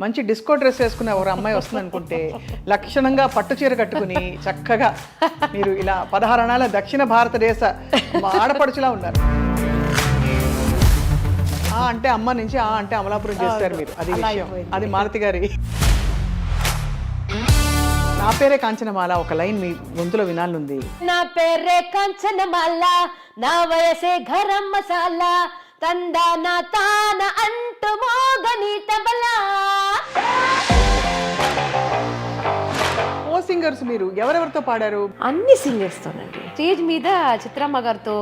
మంచి disco dress వేసుకునే ఒక అమ్మాయి వస్తుంది అనుకుంటే లక్షణంగా పట్టు చీర కట్టుకుని చక్కగా మీరు ఇలా 16 అణాల దక్షిణ భారతదేశ ఆడపడుచులా ఉన్నారు. ఆ అంటే అమ్మ నుంచి ఆ అంటే అమలాపురం చేస్తారు మీరు. అది విషయం, అది మాలతి గారి. నా పేరే కాంచనమాల ఒక లైన్ మీ గొంతులో వినాలనుంది. నా పేరే కాంచనమాల, నా వయసే గరం మసాలా, తందాన తాన అంటూ మోగని తబలా. ఓ సింగర్స్ మీరు ఎవరెవరితో పాడారు? అన్ని సింగర్స్ తోనండి. స్టేజ్ మీద చిత్రమ్మ గారితో,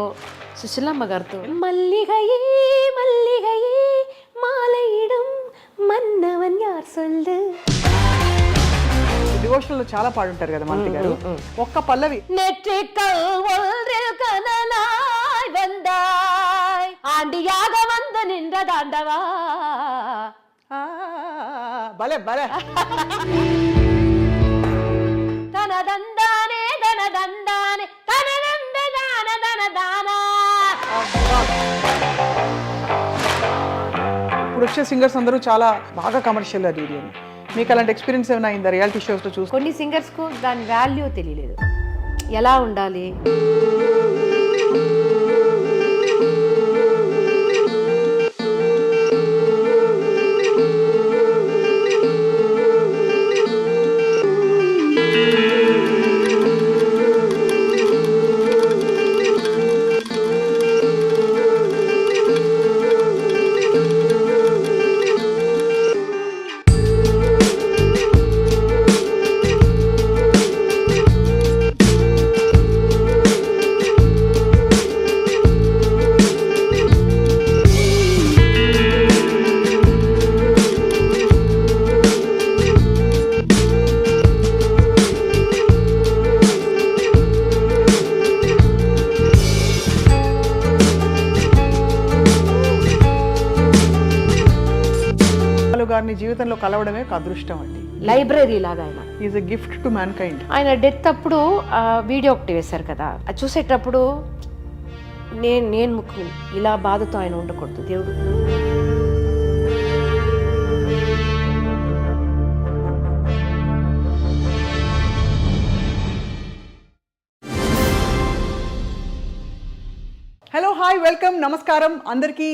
సుశీలమ్మ గారితో. మల్లిగయే మల్లిగయే మాలయిడం మన్నవన్ యార్ సొల్లు. డివోషనల్ చాలా పాడుంటారు కదా మాలతి గారు. ఒక్క పల్లవి. நெற்றிக்கல் ஒன்றில் கனலாய் வந்தாய், ஆண்டியாக வந்து நின்ற தாண்டவா. భలే భలే. தனதந்தானே தனதந்தானே தனதந்த தான தனదానా. ఇప్పుడు వచ్చే సింగర్స్ అందరూ చాలా బాగా కమర్షియల్ అది ఇది అని. మీకు అలాంటి ఎక్స్పీరియన్స్ ఏమైనా అయిందా రియాలిటీ షోస్లో చూసి? కొన్ని సింగర్స్కు దాని వాల్యూ తెలియలేదు, ఎలా ఉండాలి. గారిని జీవితంలో కలవడమే ఒక అదృష్టం అండి. లైబ్రరీ లాగా ఆయన. Is a gift to man kind. ఆయన డెత్ అప్పుడు వీడియో ఒకటి వేశారు కదా, అది చూసేటప్పుడు నేను ముక్కు ఇలా బాధతో ఆయన ఉండకూడదు దేవుడు. హలో హాయ్ వెల్కమ్ నమస్కారం అందరికీ.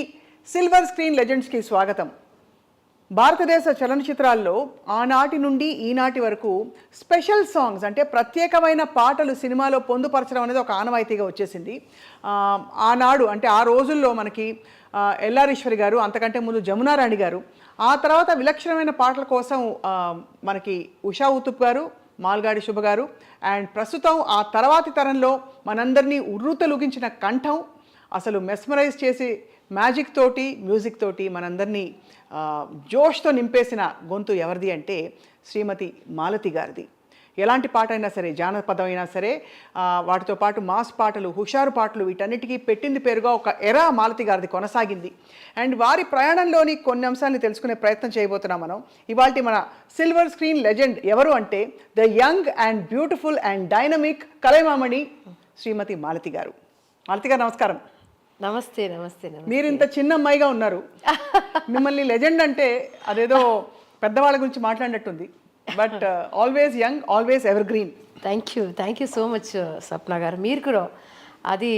సిల్వర్ స్క్రీన్ లెజెండ్స్కి స్వాగతం. భారతదేశ చలనచిత్రాల్లో ఆనాటి నుండి ఈనాటి వరకు స్పెషల్ సాంగ్స్ అంటే ప్రత్యేకమైన పాటలు సినిమాలో పొందుపరచడం అనేది ఒక ఆనవాయితీగా వచ్చేసింది. ఆనాడు అంటే ఆ రోజుల్లో మనకి ఎల్లారీశ్వరి గారు, అంతకంటే ముందు జమునారాణి గారు, ఆ తర్వాత విలక్షణమైన పాటల కోసం మనకి ఉషా ఉతుప్ గారు, మాల్గాడి శుభ గారు, అండ్ ప్రస్తుతం ఆ తర్వాతి తరంలో మనందరినీ ఉర్రూతలూగించిన కంఠం, అసలు మెస్మరైజ్ చేసి మ్యాజిక్ తోటి మ్యూజిక్ తోటి మనందరినీ జోష్తో నింపేసిన గొంతు ఎవరిది అంటే శ్రీమతి మాలతి గారిది. ఎలాంటి పాట అయినా సరే, జానపదం అయినా సరే, వాటితో పాటు మాస్ పాటలు, హుషారు పాటలు, వీటన్నిటికీ పెట్టింది పేరుగా ఒక ఎరా మాలతి గారిది కొనసాగింది. అండ్ వారి ప్రయాణంలోని కొన్ని అంశాలను తెలుసుకునే ప్రయత్నం చేయబోతున్నాం మనం. ఇవాళ మన సిల్వర్ స్క్రీన్ లెజెండ్ ఎవరు అంటే the young and beautiful and dynamic Kalaimamani Shrimati Malathi garu. Malathi గారు నమస్కారం. నమస్తే నమస్తే. మీరు ఇంత చిన్న అమ్మాయిగా ఉన్నారు. మిమ్మల్ని లెజెండ్ అంటే అదేదో పెద్దవాళ్ళ గురించి మాట్లాడినట్టుంది. But always young, always evergreen. Thank you so much Swapna garu. మీరు కూడా అది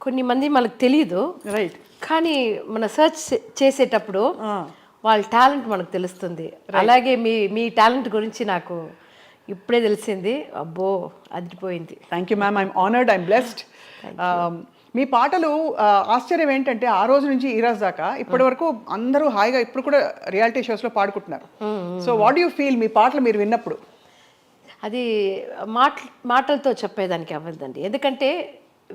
కొన్ని మంది మనకు తెలియదు, రైట్, కానీ మన సర్చ్ చేసేటప్పుడు వాళ్ళ టాలెంట్ మనకు తెలుస్తుంది. అలాగే మీ టాలెంట్ గురించి నాకు ఇప్పుడే తెలిసింది. అబ్బో అదిరిపోయింది. Thank you ma'am. I'm honoured, I'm blessed. మీ పాటలు ఆశ్చర్యం ఏంటంటే ఆ రోజు నుంచి ఈ రోజు దాకా ఇప్పటి వరకు అందరూ హాయిగా ఇప్పుడు కూడా రియాలిటీ షోస్లో పాడుకుంటున్నారు. సో వాట్ యూ ఫీల్ మీ పాటలు మీరు విన్నప్పుడు? అది మాటలతో చెప్పేదానికి అవ్వదండి, ఎందుకంటే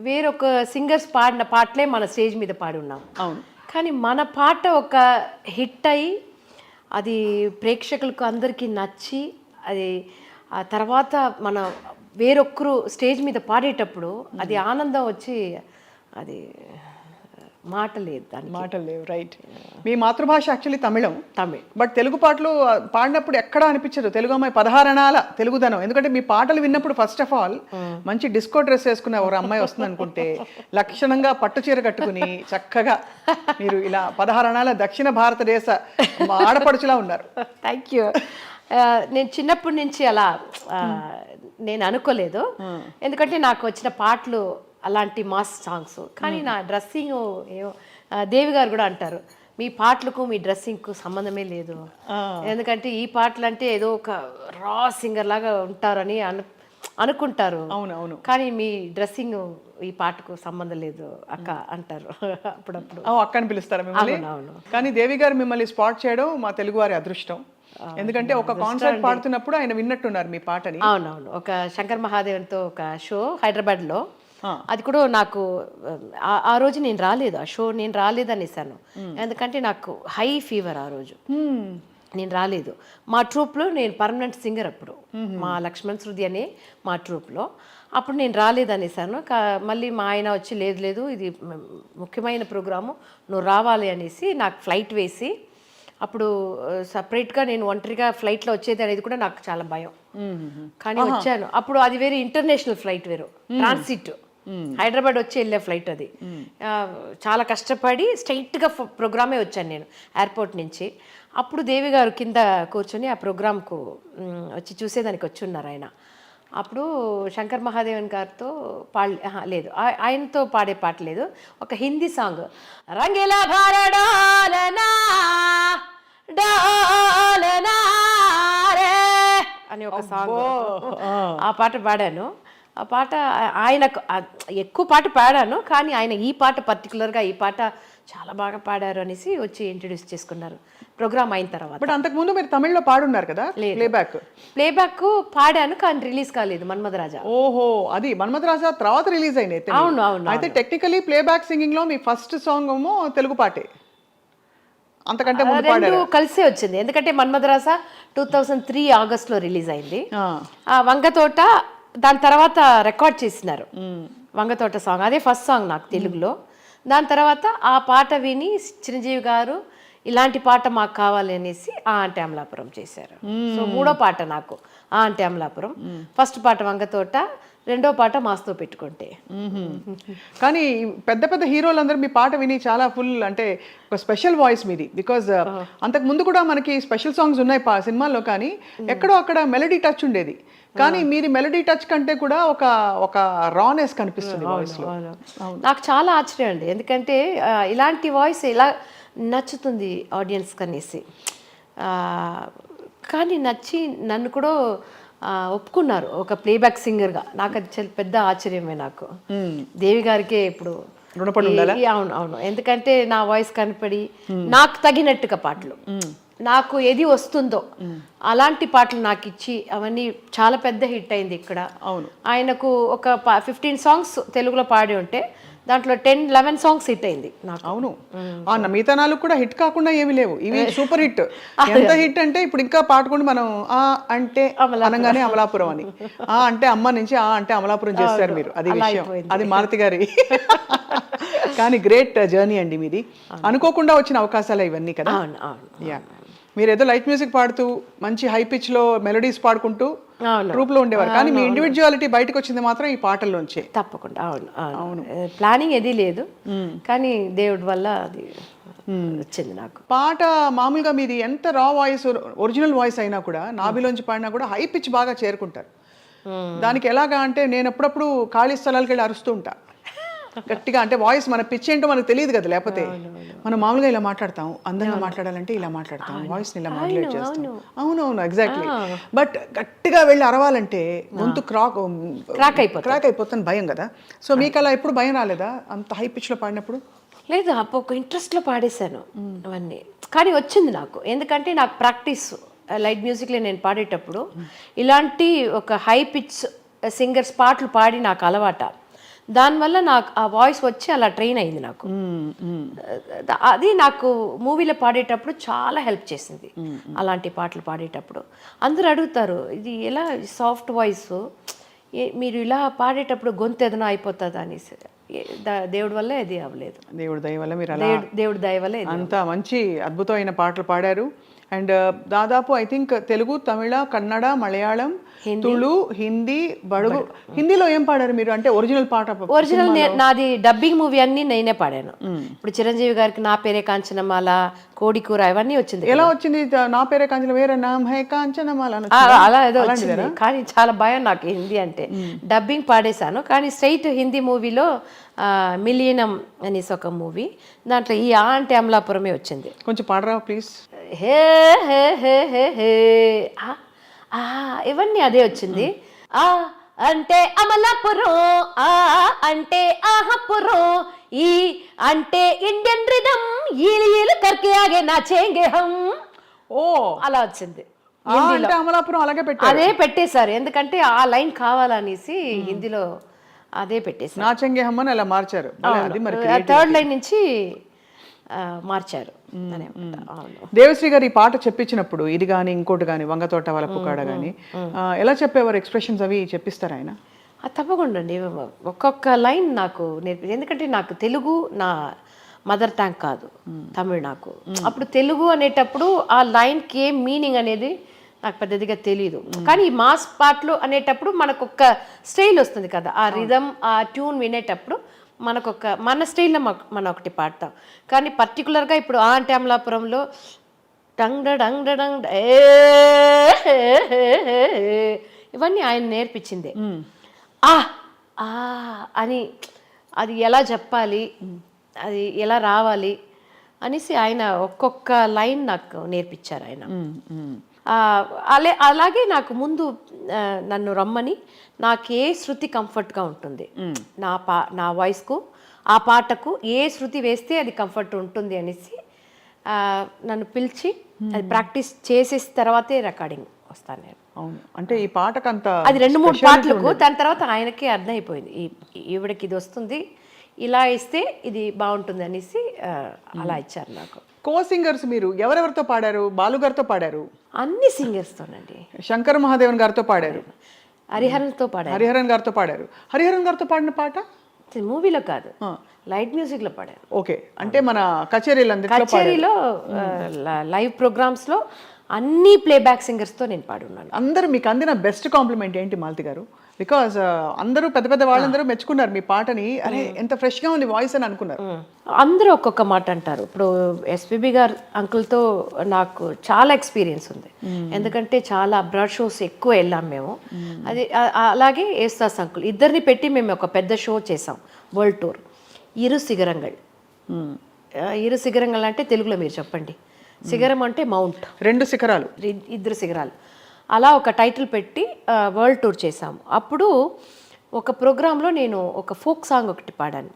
వేరొక సింగర్స్ పాడిన పాటలే మన స్టేజ్ మీద పాడి ఉన్నాం. అవును, కానీ మన పాట ఒక హిట్ అయ్యి అది ప్రేక్షకులకు అందరికీ నచ్చి అది ఆ తర్వాత మన వేరొక్కరు స్టేజ్ మీద పాడేటప్పుడు అది ఆనందం వచ్చి అది మాట లేదు దానికి. మాటలు లేవు, రైట్. మీ మాతృభాష actually Tamil, Tamil. But Telugu పాటలు పాడినప్పుడు ఎక్కడా అనిపించదు తెలుగు అమ్మాయి 16 అణాల తెలుగుదనం. ఎందుకంటే మీ పాటలు విన్నప్పుడు ఫస్ట్ ఆఫ్ ఆల్ మంచి డిస్కో డ్రెస్ వేసుకునే ఒక అమ్మాయి వస్తుంది అనుకుంటే లక్షణంగా పట్టు చీర కట్టుకుని చక్కగా మీరు ఇలా 16 అణాల దక్షిణ భారతదేశ ఆడపడుచులా ఉన్నారు. Thank you. నేను చిన్నప్పటి నుంచి అలా నేను అనుకోలేదు, ఎందుకంటే నాకు వచ్చిన పాటలు అలాంటి మాస్ సాంగ్స్. కానీ నా డ్రెస్సింగ్ ఏమో దేవి గారు కూడా అంటారు, మీ పాటలకు మీ డ్రెస్సింగ్కు సంబంధమే లేదు, ఎందుకంటే ఈ పాటలు అంటే ఏదో ఒక రా సింగర్ లాగా ఉంటారని అనుకుంటారు. అవునవును. కానీ మీ డ్రెస్సింగ్ ఈ పాటకు సంబంధం లేదు అక్క అంటారు అప్పుడప్పుడు. అక్క అని పిలుస్తారా మిమ్మల్ని? అవును. కానీ దేవి గారు మిమ్మల్ని స్పాట్ చేయడం మా తెలుగువారి అదృష్టం. ఎందుకంటే ఒక కాన్సర్ట్ పాడుతున్నప్పుడు ఆయన విన్నట్టున్నారు మీ పాటని. అవునవును. ఒక శంకర్ మహాదేవన్తో ఒక షో హైదరాబాద్లో, అది కూడా నాకు ఆ రోజు నేను రాలేదు, ఆ షో నేను రాలేదు అనేసాను, ఎందుకంటే నాకు హై ఫీవర్ ఆ రోజు, నేను రాలేదు. మా ట్రూప్లో నేను పర్మనెంట్ సింగర్ అప్పుడు, మా లక్ష్మణ్ శృతి అనే మా ట్రూప్లో, అప్పుడు నేను రాలేదు అనేసాను. మళ్ళీ మా ఆయన వచ్చి లేదు లేదు ఇది ముఖ్యమైన ప్రోగ్రాము నువ్వు రావాలి అనేసి నాకు ఫ్లైట్ వేసి, అప్పుడు సపరేట్గా నేను ఒంటరిగా ఫ్లైట్లో వచ్చేది అనేది కూడా నాకు చాలా భయం, కానీ వచ్చాను. అప్పుడు అది వేరే ఇంటర్నేషనల్ ఫ్లైట్, వేరు ట్రాన్సిట్, హైదరాబాద్ వచ్చి వెళ్ళే ఫ్లైట్ అది. చాలా కష్టపడి స్ట్రైట్గా ప్రోగ్రామే వచ్చాను నేను ఎయిర్పోర్ట్ నుంచి. అప్పుడు దేవి గారు కింద కూర్చొని ఆ ప్రోగ్రామ్కు వచ్చి చూసేదానికి వచ్చి ఉన్నారు ఆయన. అప్పుడు శంకర్ మహాదేవన్ గారితో లేదు, ఆయనతో పాడే పాట లేదు, ఒక హిందీ సాంగ్, రంగేలా భారడాలనా డాలనా రే అని ఒక సాంగ్, ఆ పాట పాడాను. ఆ పాట ఆయనకు ఎక్కువ పాట పాడాను, కానీ ఆయన ఈ పాట పర్టికులర్గా ఈ పాట చాలా బాగా పాడారు అనేసి వచ్చి ఇంట్రడ్యూస్ చేసుకున్నారు ప్రోగ్రామ్ అయిన తర్వాత. బట్ అంతకుముందు మీరు తమిళ్లో పాడున్నారు కదా ప్లేబ్యాక్ పాడాను, కానీ రిలీజ్ కాలేదు మన్మధరాజా. ఓహో, అది మన్మధరాజా తర్వాత రిలీజ్ అయింది. అవును అవును. అయితే టెక్నికలీ ప్లేబ్యాక్ సింగింగ్ లో మీ ఫస్ట్ సాంగ్ ఏమో తెలుగు పాటే, అంతకంటే ముందు రెండు కలిసే వచ్చింది. ఎందుకంటే మన్మధరాజా 2003 ఆగస్ట్లో రిలీజ్ అయింది, వంగతోట దాని తర్వాత రికార్డ్ చేసినారు వంగతోట సాంగ్, అదే ఫస్ట్ సాంగ్ నాకు తెలుగులో. దాని తర్వాత ఆ పాట విని చిరంజీవి గారు ఇలాంటి పాట మాకు కావాలి అనేసి ఆ అంటే అమలాపురం చేశారు. సో మూడో పాట నాకు ఆ అంటే అమలాపురం, ఫస్ట్ పాట వంగతోట, రెండో పాట మాస్తో పెట్టుకుంటే. కానీ పెద్ద పెద్ద హీరోలందరూ మీ పాట విని చాలా ఫుల్ అంటే ఒక స్పెషల్ వాయిస్ మీది, బికాజ్ అంతకు ముందు కూడా మనకి స్పెషల్ సాంగ్స్ ఉన్నాయి సినిమాల్లో, కానీ ఎక్కడో అక్కడ మెలడీ టచ్ ఉండేది. కానీ మీది మెలడీ టచ్ కంటే కూడా ఒక రానెస్ కనిపిస్తుంది వాయిస్ లో. నాకు చాలా ఆశ్చర్యం అండి, ఎందుకంటే ఇలాంటి వాయిస్ ఇలా నచ్చుతుంది ఆడియన్స్ కనేసి, కానీ నచ్చి నన్ను కూడా ఒప్పుకున్నారు ఒక ప్లేబ్యాక్ సింగర్గా. నాకు అది చాలా పెద్ద ఆశ్చర్యమే. నాకు దేవి గారికే ఇప్పుడు అవును అవును, ఎందుకంటే నా వాయిస్ కనపడి నాకు తగినట్టుగా పాటలు, నాకు ఏది వస్తుందో అలాంటి పాటలు నాకు ఇచ్చి అవన్నీ చాలా పెద్ద హిట్ అయింది ఇక్కడ. అవును, ఆయనకు ఒక 15 సాంగ్స్ తెలుగులో పాడి ఉంటే దాంట్లో 10-11 సాంగ్స్ హిట్ అయింది నాకు. అవును, మిగతా నాలుగు కూడా హిట్ కాకుండా ఏమి లేవు, ఇవి సూపర్ హిట్. ఎంత హిట్ అంటే ఇప్పుడు ఇంకా పాడుకుంటూ మనం ఆ అంటే అనగానే అమలాపురం అని, ఆ అంటే అమ్మ నుంచి ఆ అంటే అమలాపురం చేస్తారు మీరు, అది విషయం, అది మారుతి గారి. కానీ గ్రేట్ జర్నీ అండి మీది, అనుకోకుండా వచ్చిన అవకాశాలు ఇవన్నీ కదా. యా, మీరు ఏదో లైట్ మ్యూజిక్ పాడుతూ మంచి హై పిచ్ లో మెలోడీస్ పాడుకుంటూ గ్రూప్ లో ఉండేవారు, కానీ మీ ఇండివిజువాలిటీ బయటకు వచ్చింది మాత్రం ఈ పాటల్లోంచి. తప్పకుండా, అవును అవును, ప్లానింగ్ ఏది లేదు, కానీ దేవుడి వల్ల అది వచ్చింది నాకు. పాట మామూలుగా మీది ఎంత రా వాయిస్, ఒరిజినల్ వాయిస్ అయినా కూడా నాభిలోంచి పాడినా కూడా హై పిచ్ బాగా చేరుకుంటారు. దానికి ఎలాగా అంటే నేను అప్పుడప్పుడు ఖాళీ స్థలాలకు వెళ్ళి అరుస్తూ ఉంటా గట్టిగా, అంటే వాయిస్ మన పిచ్ ఏంటో మనకు తెలియదు కదా, లేకపోతే మనం మామూలుగా ఇలా మాట్లాడతాం, అందంగా మాట్లాడాలంటే ఇలా మాట్లాడతాం, వాయిస్ ఇలా మాడ్యులేట్ చేస్తాం. అవునవును, ఎగ్జాక్ట్లీ. బట్ గట్టిగా వెళ్ళి అరవాలంటే గొంతు క్రాక్ అయిపోతుంది, భయం కదా. సో మీకు అలా ఎప్పుడు భయం రాలేదా అంత హై పిచ్ లో పాడినప్పుడు? లేదు, అప్పుడు ఒక ఇంట్రెస్ట్లో పాడేశాను అవన్నీ, కానీ వచ్చింది నాకు, ఎందుకంటే నాకు ప్రాక్టీస్ లైట్ మ్యూజిక్లో నేను పాడేటప్పుడు ఇలాంటి ఒక హై పిచ్ సింగర్స్ పాటలు పాడి నాకు అలవాట, దానివల్ల నాకు ఆ వాయిస్ వచ్చి అలా ట్రైన్ అయింది నాకు. అది నాకు మూవీలో పాడేటప్పుడు చాలా హెల్ప్ చేసింది, అలాంటి పాటలు పాడేటప్పుడు. అందరూ అడుగుతారు ఇది ఎలా సాఫ్ట్ వాయిస్ మీరు ఇలా పాడేటప్పుడు గొంతు ఏదైనా అయిపోతుందా అనేసి. దేవుడి వల్ల ఇది అవ్వలేదు. దేవుడి దయ వల్ల మీరు అలా దేవుడి దయ వల్ల ఇది అంత మంచి అద్భుతమైన పాటలు పాడారు. అండ్ దాదాపు ఐ థింక్ తెలుగు, తమిళ, కన్నడ, మలయాళం, తుళు, హిందీ, బడుగు. హిందీలో ఏం పాడారు మీరు? అంటే ఒరిజినల్ పాట? ఒరిజినల్ నాది డబ్బింగ్ మూవీ అన్ని నేనే పాడాను. ఇప్పుడు చిరంజీవి గారికి నా పేరే కాంచనమాల, కోడికూర ఇవన్నీ వచ్చింది. ఎలా వచ్చింది? నా పేరే కాంచన, వేరే నామ్ హై కాంచనమాల అలా ఏదో వచ్చింది. కానీ చాలా భయం నాకు హిందీ అంటే. డబ్బింగ్ పాడేశాను, కానీ స్ట్రైట్ హిందీ మూవీలో మిలియనం అనేసి ఒక మూవీ, దాంట్లో ఈ అంటే అమలాపురమే వచ్చింది. కొంచెం పాడరా ప్లీజ్. హే హే హే హే హే ఇవన్నీ అదే వచ్చింది. ఆ అంటే అమలాపురం, ఆ అంటే ఆహపురం, ఈ అంటే ఇండియన్ రిథమ్, ఈలు కర్కే ఆగే నాచేంగే హమ్. ఓ అలా వచ్చింది. అంటే అమలాపురం అలాగే పెట్టారు. అదే పెట్టేశారు, ఎందుకంటే ఆ లైన్ కావాలనేసి హిందీలో అదే పెట్టేశారు. నాచెంగే హమ్ అని అలా మార్చారు. అది మరి థర్డ్ లైన్ నుంచి మార్చారు. దేవశ్రీ గారు ఈ పాట చెప్పించినప్పుడు ఇది కానీ ఇంకోటి కానీ వంగతోట వాళ్ళ పుకాడ కానీ ఎలా చెప్పేవారు? ఎక్స్ప్రెషన్స్ అవి చెప్పిస్తారు ఆయన? తప్పకుండా అండి. ఒక్కొక్క లైన్ నాకు నేర్పి, ఎందుకంటే నాకు తెలుగు నా మదర్ టంగ్ కాదు, తమిళ్ నాకు. అప్పుడు తెలుగు అనేటప్పుడు ఆ లైన్కి ఏం మీనింగ్ అనేది నాకు పెద్దదిగా తెలియదు. కానీ ఈ మాస్ పాటలు అనేటప్పుడు మనకు ఒక స్టైల్ వస్తుంది కదా, ఆ రిథమ్ ఆ ట్యూన్ వినేటప్పుడు మనకొక మన స్టైల్లో మనం ఒకటి పాడతాం. కానీ పర్టికులర్గా ఇప్పుడు ఆ అంటే అమలాపురంలో డంగ్ డంగ్ డంగ్ ఇవన్నీ ఆయన నేర్పించిందే. ఆ అని అది ఎలా చెప్పాలి, అది ఎలా రావాలి అనేసి ఆయన ఒక్కొక్క లైన్ నాకు నేర్పించారు ఆయన. అలాగే నాకు ముందు నన్ను రమ్మని నాకు ఏ శృతి కంఫర్ట్గా ఉంటుంది, నా వాయిస్కు ఆ పాటకు ఏ శృతి వేస్తే అది కంఫర్ట్ ఉంటుంది అనేసి నన్ను పిలిచి అది ప్రాక్టీస్ చేసేసిన తర్వాతే రికార్డింగ్ వస్తాను నేను. అవును, అంటే ఈ పాటకు అది 2-3 పాటలకు దాని తర్వాత ఆయనకే అర్థమైపోయింది, ఈవిడకి ఇది వస్తుంది, ఇలా ఇస్తే ఇది బాగుంటుంది అనేసి అలా ఇచ్చారు నాకు. కో సింగర్స్ మీరు ఎవరెవరితో పాడారు? బాలు గారితో పాడారు, అన్ని సింగర్స్తోనండి. శంకర్ మహాదేవన్ గారితో పాడారు, హరిహరన్తో పాడారు, హరిహరన్ గారితో పాడారు. హరిహరన్ గారితో పాడిన పాట మూవీలో కాదు, లైట్ మ్యూజిక్ లో పాడారు. ఓకే, అంటే మన కచేరీలో లైవ్ ప్రోగ్రామ్స్ లో అన్ని ప్లేబ్యాక్ సింగర్స్తో నేను పాడున్నాను. అందరూ మీకు అందిన బెస్ట్ కాంప్లిమెంట్ ఏంటి మాలతి గారు? బికాజ్ అందరూ పెద్ద పెద్ద వాళ్ళందరూ మెచ్చుకున్నారు మీ పాటని, అరే ఎంత ఫ్రెష్గా ఉంది వాయిస్ అని అనుకున్నారు. అందరూ ఒక్కొక్క మాట అంటారు. ఇప్పుడు ఎస్పీబీ గారు అంకుల్తో నాకు చాలా ఎక్స్పీరియన్స్ ఉంది, ఎందుకంటే చాలా బ్రాడ్ షోస్ ఎక్కువ వెళ్ళాం మేము. అది అలాగే ఏస్తాస్ అంకుల్ ఇద్దరిని పెట్టి మేము ఒక పెద్ద షో చేసాం, వరల్డ్ టూర్. ఇరు సిగరంగల్. ఇరు సిగరంగల్ అంటే తెలుగులో మీరు చెప్పండి. శిఖరం అంటే మౌంట్, 2 శిఖరాలు, 2 శిఖరాలు. అలా ఒక టైటిల్ పెట్టి వరల్డ్ టూర్ చేసాము. అప్పుడు ఒక ప్రోగ్రాంలో నేను ఒక ఫోక్ సాంగ్ ఒకటి పాడాను.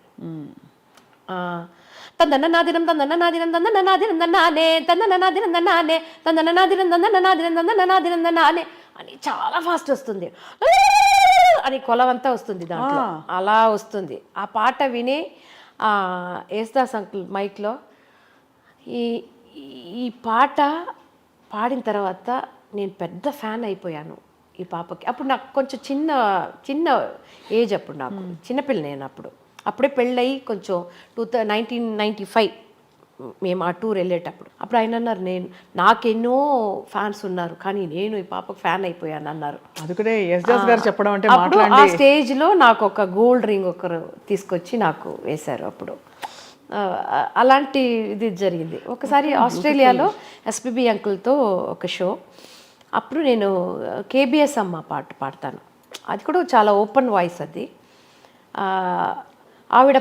తందన నాదినం తందన నాదినం తందన నాదినం నానే తందన నాదినం నానే తందన నాదినం తందన నాదినం తందన నాదినం నానే అని చాలా ఫాస్ట్ వస్తుంది, అని కొలవంతా వస్తుంది దాంట్లో, అలా వస్తుంది. ఆ పాట వినే యేసుదాస్ అంకుల్ మైక్లో ఈ పాట పాడిన తర్వాత నేను పెద్ద ఫ్యాన్ అయిపోయాను ఈ పాపకి. అప్పుడు నాకు కొంచెం చిన్న ఏజ్, అప్పుడు నాకు చిన్నపిల్ల, నేను అప్పుడే పెళ్ళయి కొంచెం 1995 మేము ఆ టూర్ వెళ్ళేటప్పుడు. అప్పుడు ఆయన అన్నారు, నాకెన్నో ఫ్యాన్స్ ఉన్నారు కానీ నేను ఈ పాపకు ఫ్యాన్ అయిపోయాను అన్నారు. అప్పుడు ఆ స్టేజ్లో నాకు ఒక గోల్డ్ రింగ్ ఒకరు తీసుకొచ్చి నాకు వేశారు. అప్పుడు అలాంటి ఇది జరిగింది. ఒకసారి ఆస్ట్రేలియాలో ఎస్పీబీ అంకుల్తో ఒక షో, అప్పుడు నేను కేబిఎస్ అమ్మ పాట పాడతాను. అది కూడా చాలా ఓపెన్ వాయిస్. అది ఆవిడ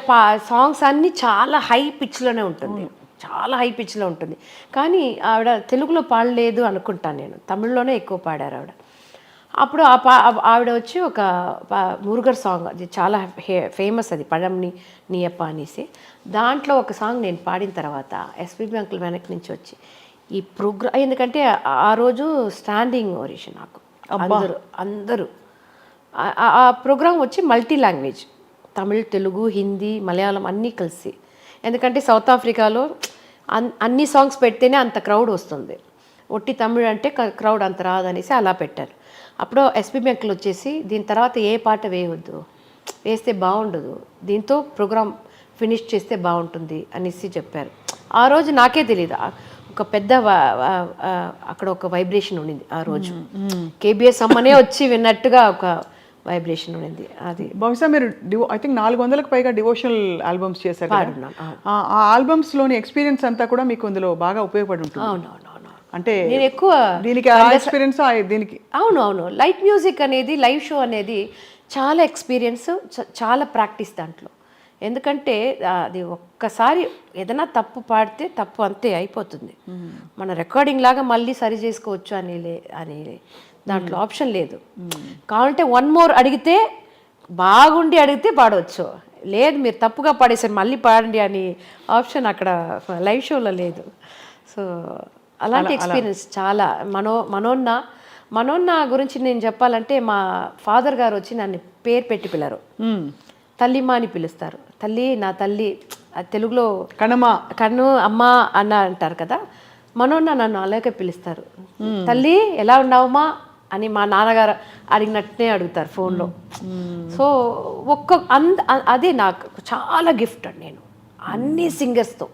సాంగ్స్ అన్నీ చాలా హై పిచ్లోనే ఉంటుంది, చాలా హై పిచ్లో ఉంటుంది. కానీ ఆవిడ తెలుగులో పాడలేదు అనుకుంటాను నేను, తమిళ్లోనే ఎక్కువ పాడారు ఆవిడ. అప్పుడు ఆవిడ వచ్చి ఒక మురుగర్ సాంగ్, అది చాలా ఫేమస్, అది పഴం నీయప్ప అనేసి. దాంట్లో ఒక సాంగ్ నేను పాడిన తర్వాత ఎస్పీబీ అంకుల్ వెనక్కి నుంచి వచ్చి ఈ ప్రోగ్రామ్, ఎందుకంటే ఆ రోజు స్టాండింగ్ ఓరేషన్ నాకు, అందరూ ఆ ప్రోగ్రామ్ వచ్చి మల్టీ లాంగ్వేజ్, తమిళ్, తెలుగు, హిందీ, మలయాళం అన్నీ కలిసి. ఎందుకంటే సౌత్ ఆఫ్రికాలో అన్ని సాంగ్స్ పెడితేనే అంత క్రౌడ్ వస్తుంది, ఒట్టి తమిళ్ అంటే క్రౌడ్ అంత రాదనేసి అలా పెట్టారు. అప్పుడు ఎస్పీబీ అంకుల్ వచ్చేసి దీని తర్వాత ఏ పాట వేయవద్దు, వేస్తే బాగుండదు, దీంతో ప్రోగ్రామ్ ఫినిష్ చేస్తే బాగుంటుంది అనేసి చెప్పారు. ఆ రోజు నాకే తెలియదు, ఒక పెద్ద అక్కడ ఒక వైబ్రేషన్ ఉండింది ఆ రోజు. కేబిఎస్ అమ్మనే వచ్చి విన్నట్టుగా ఒక వైబ్రేషన్ ఉండింది. అది బహుశా మీరు ఐ థింక్ 400కు పైగా డివోషనల్ ఆల్బమ్స్ చేశారు కదా. పాడున్నాను. ఆ ఆల్బమ్స్లోని ఎక్స్పీరియన్స్ అంతా కూడా మీకు అందులో బాగా ఉపయోగపడి ఉంటుంది. అవునవునవును. అంటే నేను ఎక్కువ దీనికి ఆ ఎక్స్పీరియన్స్ దీనికి అవును లైట్ మ్యూజిక్ అనేది, లైవ్ షో అనేది చాలా ఎక్స్పీరియన్స్, చాలా ప్రాక్టీస్ దాంట్లో. ఎందుకంటే అది ఒక్కసారి ఏదైనా తప్పు పాడితే తప్పు అంతే అయిపోతుంది. మన రికార్డింగ్ లాగా మళ్ళీ సరి చేసుకోవచ్చు అని దాంట్లో ఆప్షన్ లేదు. కావాలంటే 1 more అడిగితే, బాగుండి అడిగితే పాడవచ్చు, లేదు మీరు తప్పుగా పాడేసారు మళ్ళీ పాడండి అని ఆప్షన్ అక్కడ లైవ్ షోలో లేదు. సో అలాంటి ఎక్స్పీరియన్స్ చాలా. మనోన్న గురించి నేను చెప్పాలంటే, మా ఫాదర్ గారు వచ్చి నన్ను పేరు పెట్టి పిల్లరు, తల్లిమా అని పిలుస్తారు. తల్లి, నా తల్లి, తెలుగులో కన్ను అమ్మ అన్న అంటారు కదా, మనోన్న నన్ను అలాగే పిలుస్తారు. తల్లి ఎలా ఉన్నావుమా అని మా నాన్నగారు అడిగినట్టే అడుగుతారు ఫోన్లో. సో అదే నాకు చాలా గిఫ్ట్ అండి. నేను అన్ని సింగర్స్తో,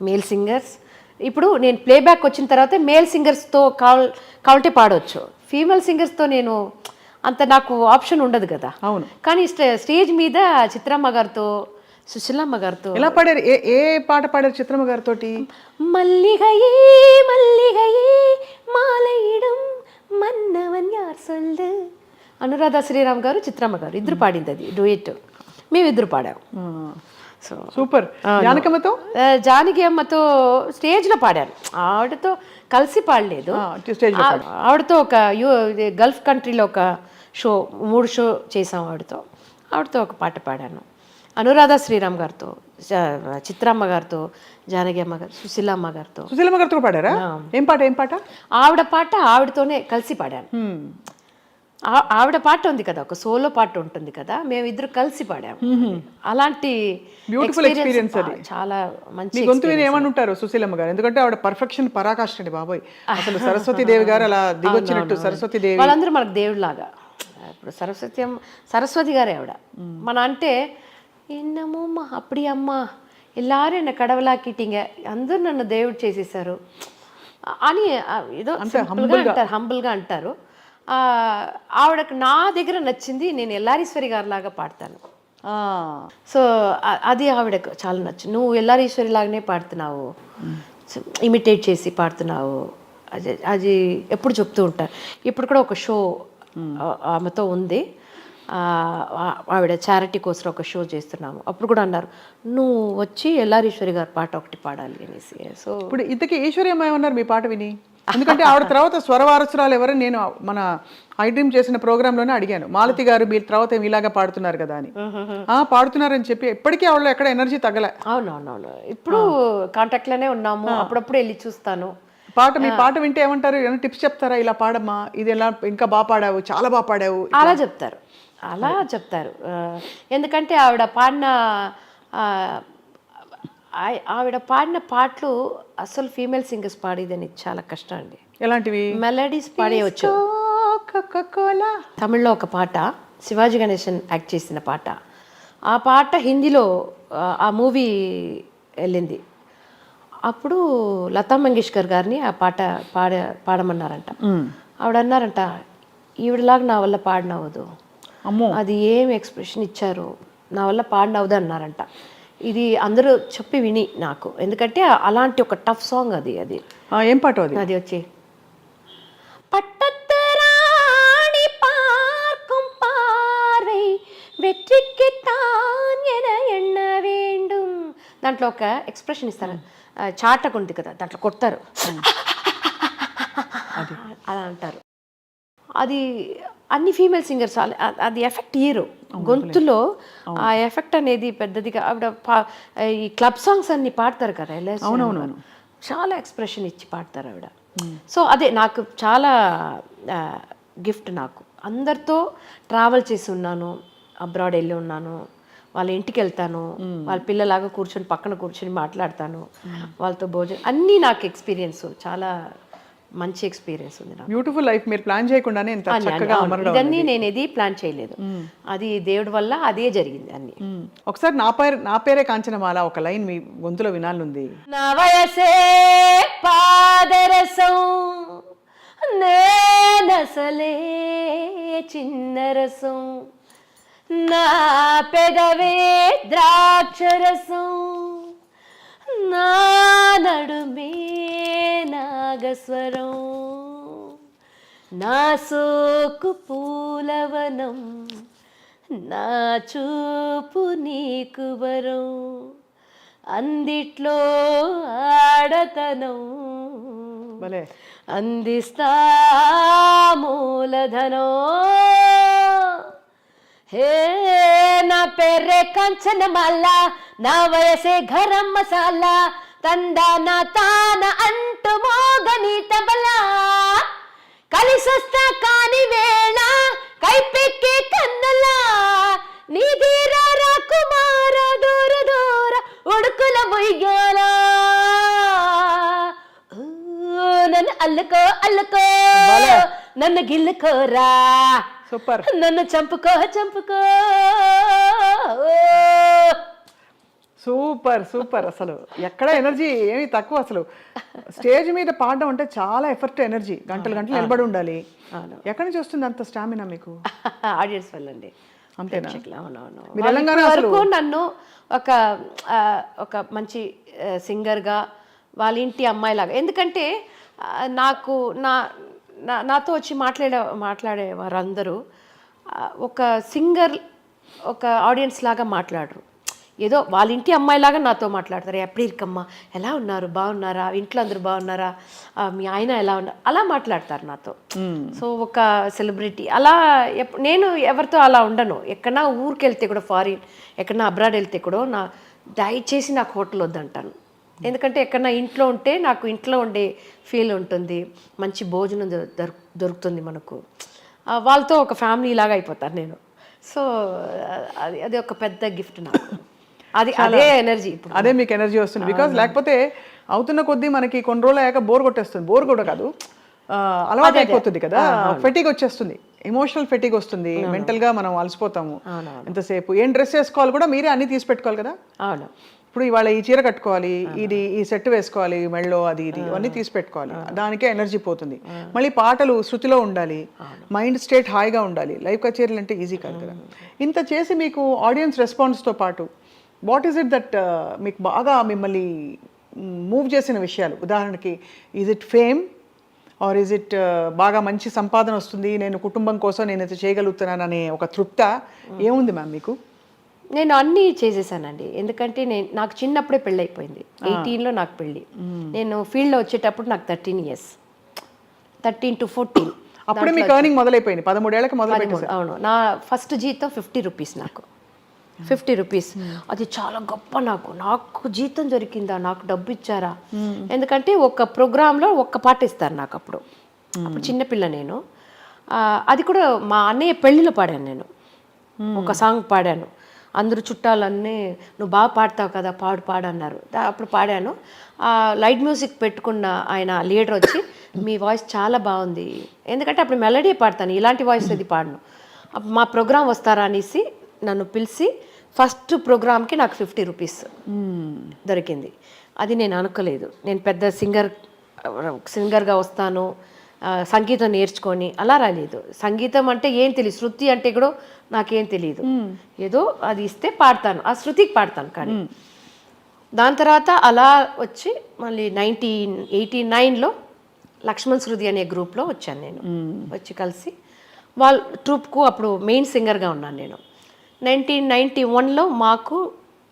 మేల్ సింగర్స్, ఇప్పుడు నేను ప్లేబ్యాక్ వచ్చిన తర్వాత మేల్ సింగర్స్తో కావాలంటే పాడవచ్చు, ఫీమేల్ సింగర్స్తో నేను అంత నాకు ఆప్షన్ ఉండదు కదా. అవును. కానీ స్టేజ్ మీద చిత్రమ్మ గారితో, సుశీలమ్మ గారితో. ఎలా పాడారు? ఏ పాట పాడారు చిత్రమ్మ గారితో? మల్లిగయే మల్లిగయే మాలయిడం మన్నవన్ యార్ సొల్లు. అనురాధ శ్రీరామ్ గారు, చిత్రమ్మ గారు ఇద్దరు పాడింది అది డూయట్. మేమిద్దరు పాడాము. So super. జానకి అమ్మతో స్టేజ్లో పాడాను, ఆవిడతో కలిసి పాడలేదు. ఆవిడతో ఒక గల్ఫ్ కంట్రీలో ఒక షో, 3 షో చేసాం ఆవిడతో ఒక పాట పాడాను. అనురాధ శ్రీరామ్ గారితో, చిత్రమ్మ గారితో, జానకి అమ్మ గారు, సుశీలమ్మ గారితో పాడారా? ఏం పాట? ఆవిడ పాట ఆవిడతోనే కలిసి పాడాను. ఆవిడ పాట ఉంది కదా, ఒక సోలో పాట ఉంటుంది కదా, మేమిద్దరు కలిసి పాడాము. అలాంటి బ్యూటిఫుల్ ఎక్స్పీరియన్స్ అది. చాలా మంచి గొంతు విని ఏమని ఉంటారు సుశీలమ్మ గారు? ఎందుకంటే ఆవిడ పర్ఫెక్షన్ పరాకాష్ఠ అండి బాబోయ్. అసలు సరస్వతి దేవి గారు అలా దిగొచ్చినట్టు. సరస్వతి దేవి వాళ్ళందరూ మనకు దేవుడిలాగా. ఇప్పుడు సరస్వతి గారే ఆవిడ. మన అంటే என்னமோம்மா அப்படி அம்மா எல்லாரும் என்னை கடவுளாக்கிட்டீங்க, అందరూ నన్ను దేవుడు చేసేసారు అని ఏదో హంబుల్గా అంటారు. ఆవిడకు నా దగ్గర నచ్చింది, నేను ఎల్లారీశ్వరి గారి లాగా పాడతాను. సో అది ఆవిడకు చాలా నచ్చింది. నువ్వు ఎల్లారీశ్వరి లాగానే పాడుతున్నావు, ఇమిటేట్ చేసి పాడుతున్నావు, అది ఎప్పుడు చెప్తూ ఉంటారు. ఇప్పుడు కూడా ఒక షో ఆమెతో ఉంది, ఆవిడ చారిటీ కోసం ఒక షో చేస్తున్నాము. అప్పుడు కూడా అన్నారు, నువ్వు వచ్చి ఎల్లారీశ్వరి గారి పాట ఒకటి పాడాలి అనేసి. సో ఇప్పుడు ఇంతకీ ఈశ్వర్యమ్మ ఏమన్నారు మీ పాట విని? ఎందుకంటే ఆవిడ తర్వాత స్వరవారసురాలు ఎవరని నేను మన ఐ డ్రీమ్ చేసిన ప్రోగ్రాంలోనే అడిగాను. మాలతి గారు మీరు తర్వాత ఇలాగా పాడుతున్నారు కదా అని. పాడుతున్నారని చెప్పి ఎప్పటికీ ఆవిడలో ఎక్కడ ఎనర్జీ తగ్గలే. అవునవునవును, ఇప్పుడు కాంటాక్ట్లోనే ఉన్నాము, అప్పుడప్పుడు వెళ్ళి చూస్తాను. మీ పాట వింటే ఏమంటారు? ఏమైనా టిప్స్ చెప్తారా? ఇలా పాడమ్మా, ఇది ఎలా ఇంకా బాగా పాడావు, చాలా బాగా పాడావు, అలా చెప్తారు. ఎందుకంటే ఆవిడ పాడిన పాటలు అసలు ఫీమేల్ సింగర్స్ పాడేదని చాలా కష్టం అండి. ఎలాంటివి? మెలడీస్ పాడేయచ్చు. తమిళ్లో ఒక పాట, శివాజీ గణేశన్ యాక్ట్ చేసిన పాట, ఆ పాట హిందీలో ఆ మూవీ వెళ్ళింది. అప్పుడు లతా మంగేష్కర్ గారిని ఆ పాట పాడమన్నారంట. ఆవిడ అన్నారంట, ఈవిడలాగా నా వల్ల పాడినవ్వదు, అది ఏం ఎక్స్ప్రెషన్ ఇచ్చారు, నా వల్ల పాడినవ్వదు అన్నారంట. ఇది అందరూ చెప్పి విని నాకు, ఎందుకంటే అలాంటి ఒక టఫ్ సాంగ్ అది. ఏం పాట అది? అది వచ్చి పట్టత్తరాణి పార్க்கும் பார்வை வெற்றிக்கு தான் என எண்ண வேண்டும். దాంట్లో ఒక ఎక్స్ప్రెషన్ ఇస్తారు, చాటకు ఉంది కదా, దాంట్లో కొడతారు, అలా అంటారు. అది అన్ని ఫీమేల్ సింగర్స్ అది ఎఫెక్ట్ ఇయ్యరు గొంతులో. ఆ ఎఫెక్ట్ అనేది పెద్దదిగా ఆవిడ ఈ క్లబ్ సాంగ్స్ అన్ని పాడతారు కదా, చాలా ఎక్స్ప్రెషన్ ఇచ్చి పాడతారు ఆవిడ. సో అదే నాకు చాలా గిఫ్ట్. నాకు అందరితో ట్రావెల్ చేసి ఉన్నాను, అబ్రాడ్ వెళ్ళి ఉన్నాను, వాళ్ళ ఇంటికి వెళ్తాను, వాళ్ళ పిల్లలాగా పక్కన కూర్చొని మాట్లాడతాను, వాళ్ళతో భోజనం, అన్నీ నాకు ఎక్స్పీరియన్స్ చాలా మంచి ఎక్స్పీరియన్స్ ఉంది నాకు. బ్యూటిఫుల్ లైఫ్ మీరు ప్లాన్ చేయకుండానే ఇంత చక్కగా అవును, అమరడం ఇదన్నీ నేను ఏది ప్లాన్ చేయలేదు, అది దేవుడి వల్ల అదే జరిగింది అన్ని. ఒకసారి నా పేరే కాంచనమాల ఒక లైన్ మీ గొంతులో వినాలనుంది. నా వయసే పాదరసం నేనసలే చిన్న రసం, నా పెదవే ద్రాక్షరసం, నా నడుమే నాగస్వరం, నా సోకు పూలవనం, నా చూపు నీకు వరం, అందిట్లో ఆడతనం భలే అందిస్తా మూలధనం. హే నా పేరే కంచనమాల, నా వయసే గరం మసాలా, తందాన తాన అంటూ మోగని తబలా, కలిసొస్తా కాని వేళ కైపెక్కే కన్నలా, నీ ధీరా రాకుమార దూర దూర ఉడుకుల ముయ్యాలా, నన్ను అల్లుకో అల్లుకో నన్ను గిల్లుకోరా, సూపర్ నన్ను చంపుకో చంపుకో. Super super. అసలు ఎక్కడ ఎనర్జీ ఏమీ తక్కువ. అసలు స్టేజ్ మీద పాడడం అంటే చాలా ఎఫర్ట్, ఎనర్జీ, గంటలు గంటలు నిలబడి ఉండాలి. ఎక్కడి నుంచి వస్తుంది అంత స్టామినా మీకు? ఆడియన్స్ వల్లండి. అంతేనా? అవునవును. మీరు తెలంగాణ వరకు నన్ను ఒక మంచి సింగర్గా వాళ్ళ ఇంటి అమ్మాయిలాగా, ఎందుకంటే నాకు నాతో వచ్చి మాట్లాడేవారు అందరూ ఒక సింగర్ ఒక ఆడియన్స్ లాగా మాట్లాడరు, ఏదో వాళ్ళ ఇంటి అమ్మాయిలాగా నాతో మాట్లాడతారు. ఎప్పుడు ఇరుకమ్మా ఎలా ఉన్నారు, బాగున్నారా, ఇంట్లో అందరూ బాగున్నారా, మీ ఆయన ఎలా ఉన్నారు, అలా మాట్లాడతారు నాతో. సో ఒక సెలబ్రిటీ అలా నేను ఎవరితో అలా ఉండను. ఎక్కడన్నా ఊరికి వెళ్తే కూడా, ఫారిన్ ఎక్కడన్నా అబ్రాడ్ వెళ్తే కూడా దయచేసి నాకు హోటల్ వద్దంటాను. ఎందుకంటే ఎక్కడన్నా ఇంట్లో ఉంటే నాకు ఇంట్లో ఉండే ఫీల్ ఉంటుంది, మంచి భోజనం దొరుకుతుంది మనకు, వాళ్ళతో ఒక ఫ్యామిలీ లాగా అయిపోతాను నేను. సో అది ఒక పెద్ద గిఫ్ట్ నాకు. అదే ఎనర్జీ ఇప్పుడు, అదే మీకు ఎనర్జీ వస్తుంది. బికాజ్ లేకపోతే అవుతున్న కొద్దీ మనకి కొన్ని రోజులు అయ్యాక బోర్ కొట్టేస్తుంది. బోర్ కూడా కాదు, అలవాటు అయిపోతుంది కదా, ఫెటిగ్ వచ్చేస్తుంది, ఎమోషనల్ ఫెటిగ్ వస్తుంది, మెంటల్గా మనం అలసిపోతాము. ఎంతసేపు ఏం డ్రెస్ వేసుకోవాలి కూడా మీరే అన్ని తీసి పెట్టుకోవాలి కదా. అవును, ఇప్పుడు ఇవాళ ఈ చీర కట్టుకోవాలి, ఈ సెట్ వేసుకోవాలి, మెళ్ళో అది ఇది అన్నీ తీసి పెట్టుకోవాలి, దానికే ఎనర్జీ పోతుంది. మళ్ళీ పాటలు శృతిలో ఉండాలి, మైండ్ స్టేట్ హాయిగా ఉండాలి. లైవ్ కచేరీలు అంటే ఈజీ కాదు కదా. ఇంత చేసి మీకు ఆడియన్స్ రెస్పాన్స్తో పాటు వాట్ ఈస్ ఇట్ దట్ మీకు బాగా మిమ్మల్ని మూవ్ చేసిన విషయాలు? ఉదాహరణకి is it fame or is it బాగా మంచి సంపాదన వస్తుంది, నేను కుటుంబం కోసం నేను ఇది చేయగలుగుతున్నాను అనే ఒక తృప్త ఏముంది మ్యామ్ మీకు? నేను అన్నీ చేసేసానండి. ఎందుకంటే నాకు చిన్నప్పుడే పెళ్ళి అయిపోయింది. 18లో నాకు పెళ్ళి. నేను ఫీల్డ్లో వచ్చేటప్పుడు నాకు 13 years, 13 to 14. అప్పుడే మీకు ఎర్నింగ్ మొదలైపోయింది, 13 ఏళ్ళకి మొదలైపోయింది. అవును, నా ఫస్ట్ జీతం 50 rupees, నాకు 50 rupees. అది చాలా గొప్ప. నాకు జీతం దొరికిందా, నాకు డబ్బు ఇచ్చారా. ఎందుకంటే ఒక ప్రోగ్రాంలో ఒక్క పాట ఇస్తారు నాకు. అప్పుడు చిన్నపిల్ల నేను. అది కూడా మా అన్నయ్య పెళ్ళిలో పాడాను నేను, ఒక సాంగ్ పాడాను. అందరూ చుట్టాలన్నీ నువ్వు బాగా పాడతావు కదా, పాడన్నారు. అప్పుడు పాడాను. లైట్ మ్యూజిక్ పెట్టుకున్న ఆయన లీడర్ వచ్చి మీ వాయిస్ చాలా బాగుంది, ఎందుకంటే అప్పుడు మెలడీ పాడతాను, ఇలాంటి వాయిస్ అది పాడను, మా ప్రోగ్రాం వస్తారా అనేసి నన్ను పిలిచి ఫస్ట్ ప్రోగ్రామ్కి నాకు 50 rupees దొరికింది. అది నేను అనుకోలేదు. నేను పెద్ద సింగర్గా వస్తాను, సంగీతం నేర్చుకొని అలా రాలేదు. సంగీతం అంటే ఏం తెలియదు, శృతి అంటే కూడా నాకేం తెలియదు. ఏదో అది ఇస్తే పాడతాను, ఆ శృతికి పాడతాను. కానీ దాని తర్వాత అలా వచ్చి మళ్ళీ 1989లో లక్ష్మణ్ శృతి అనే గ్రూప్లో వచ్చాను నేను. వచ్చి కలిసి వాళ్ళ ట్రూప్కు అప్పుడు మెయిన్ సింగర్గా ఉన్నాను నేను. 1991లో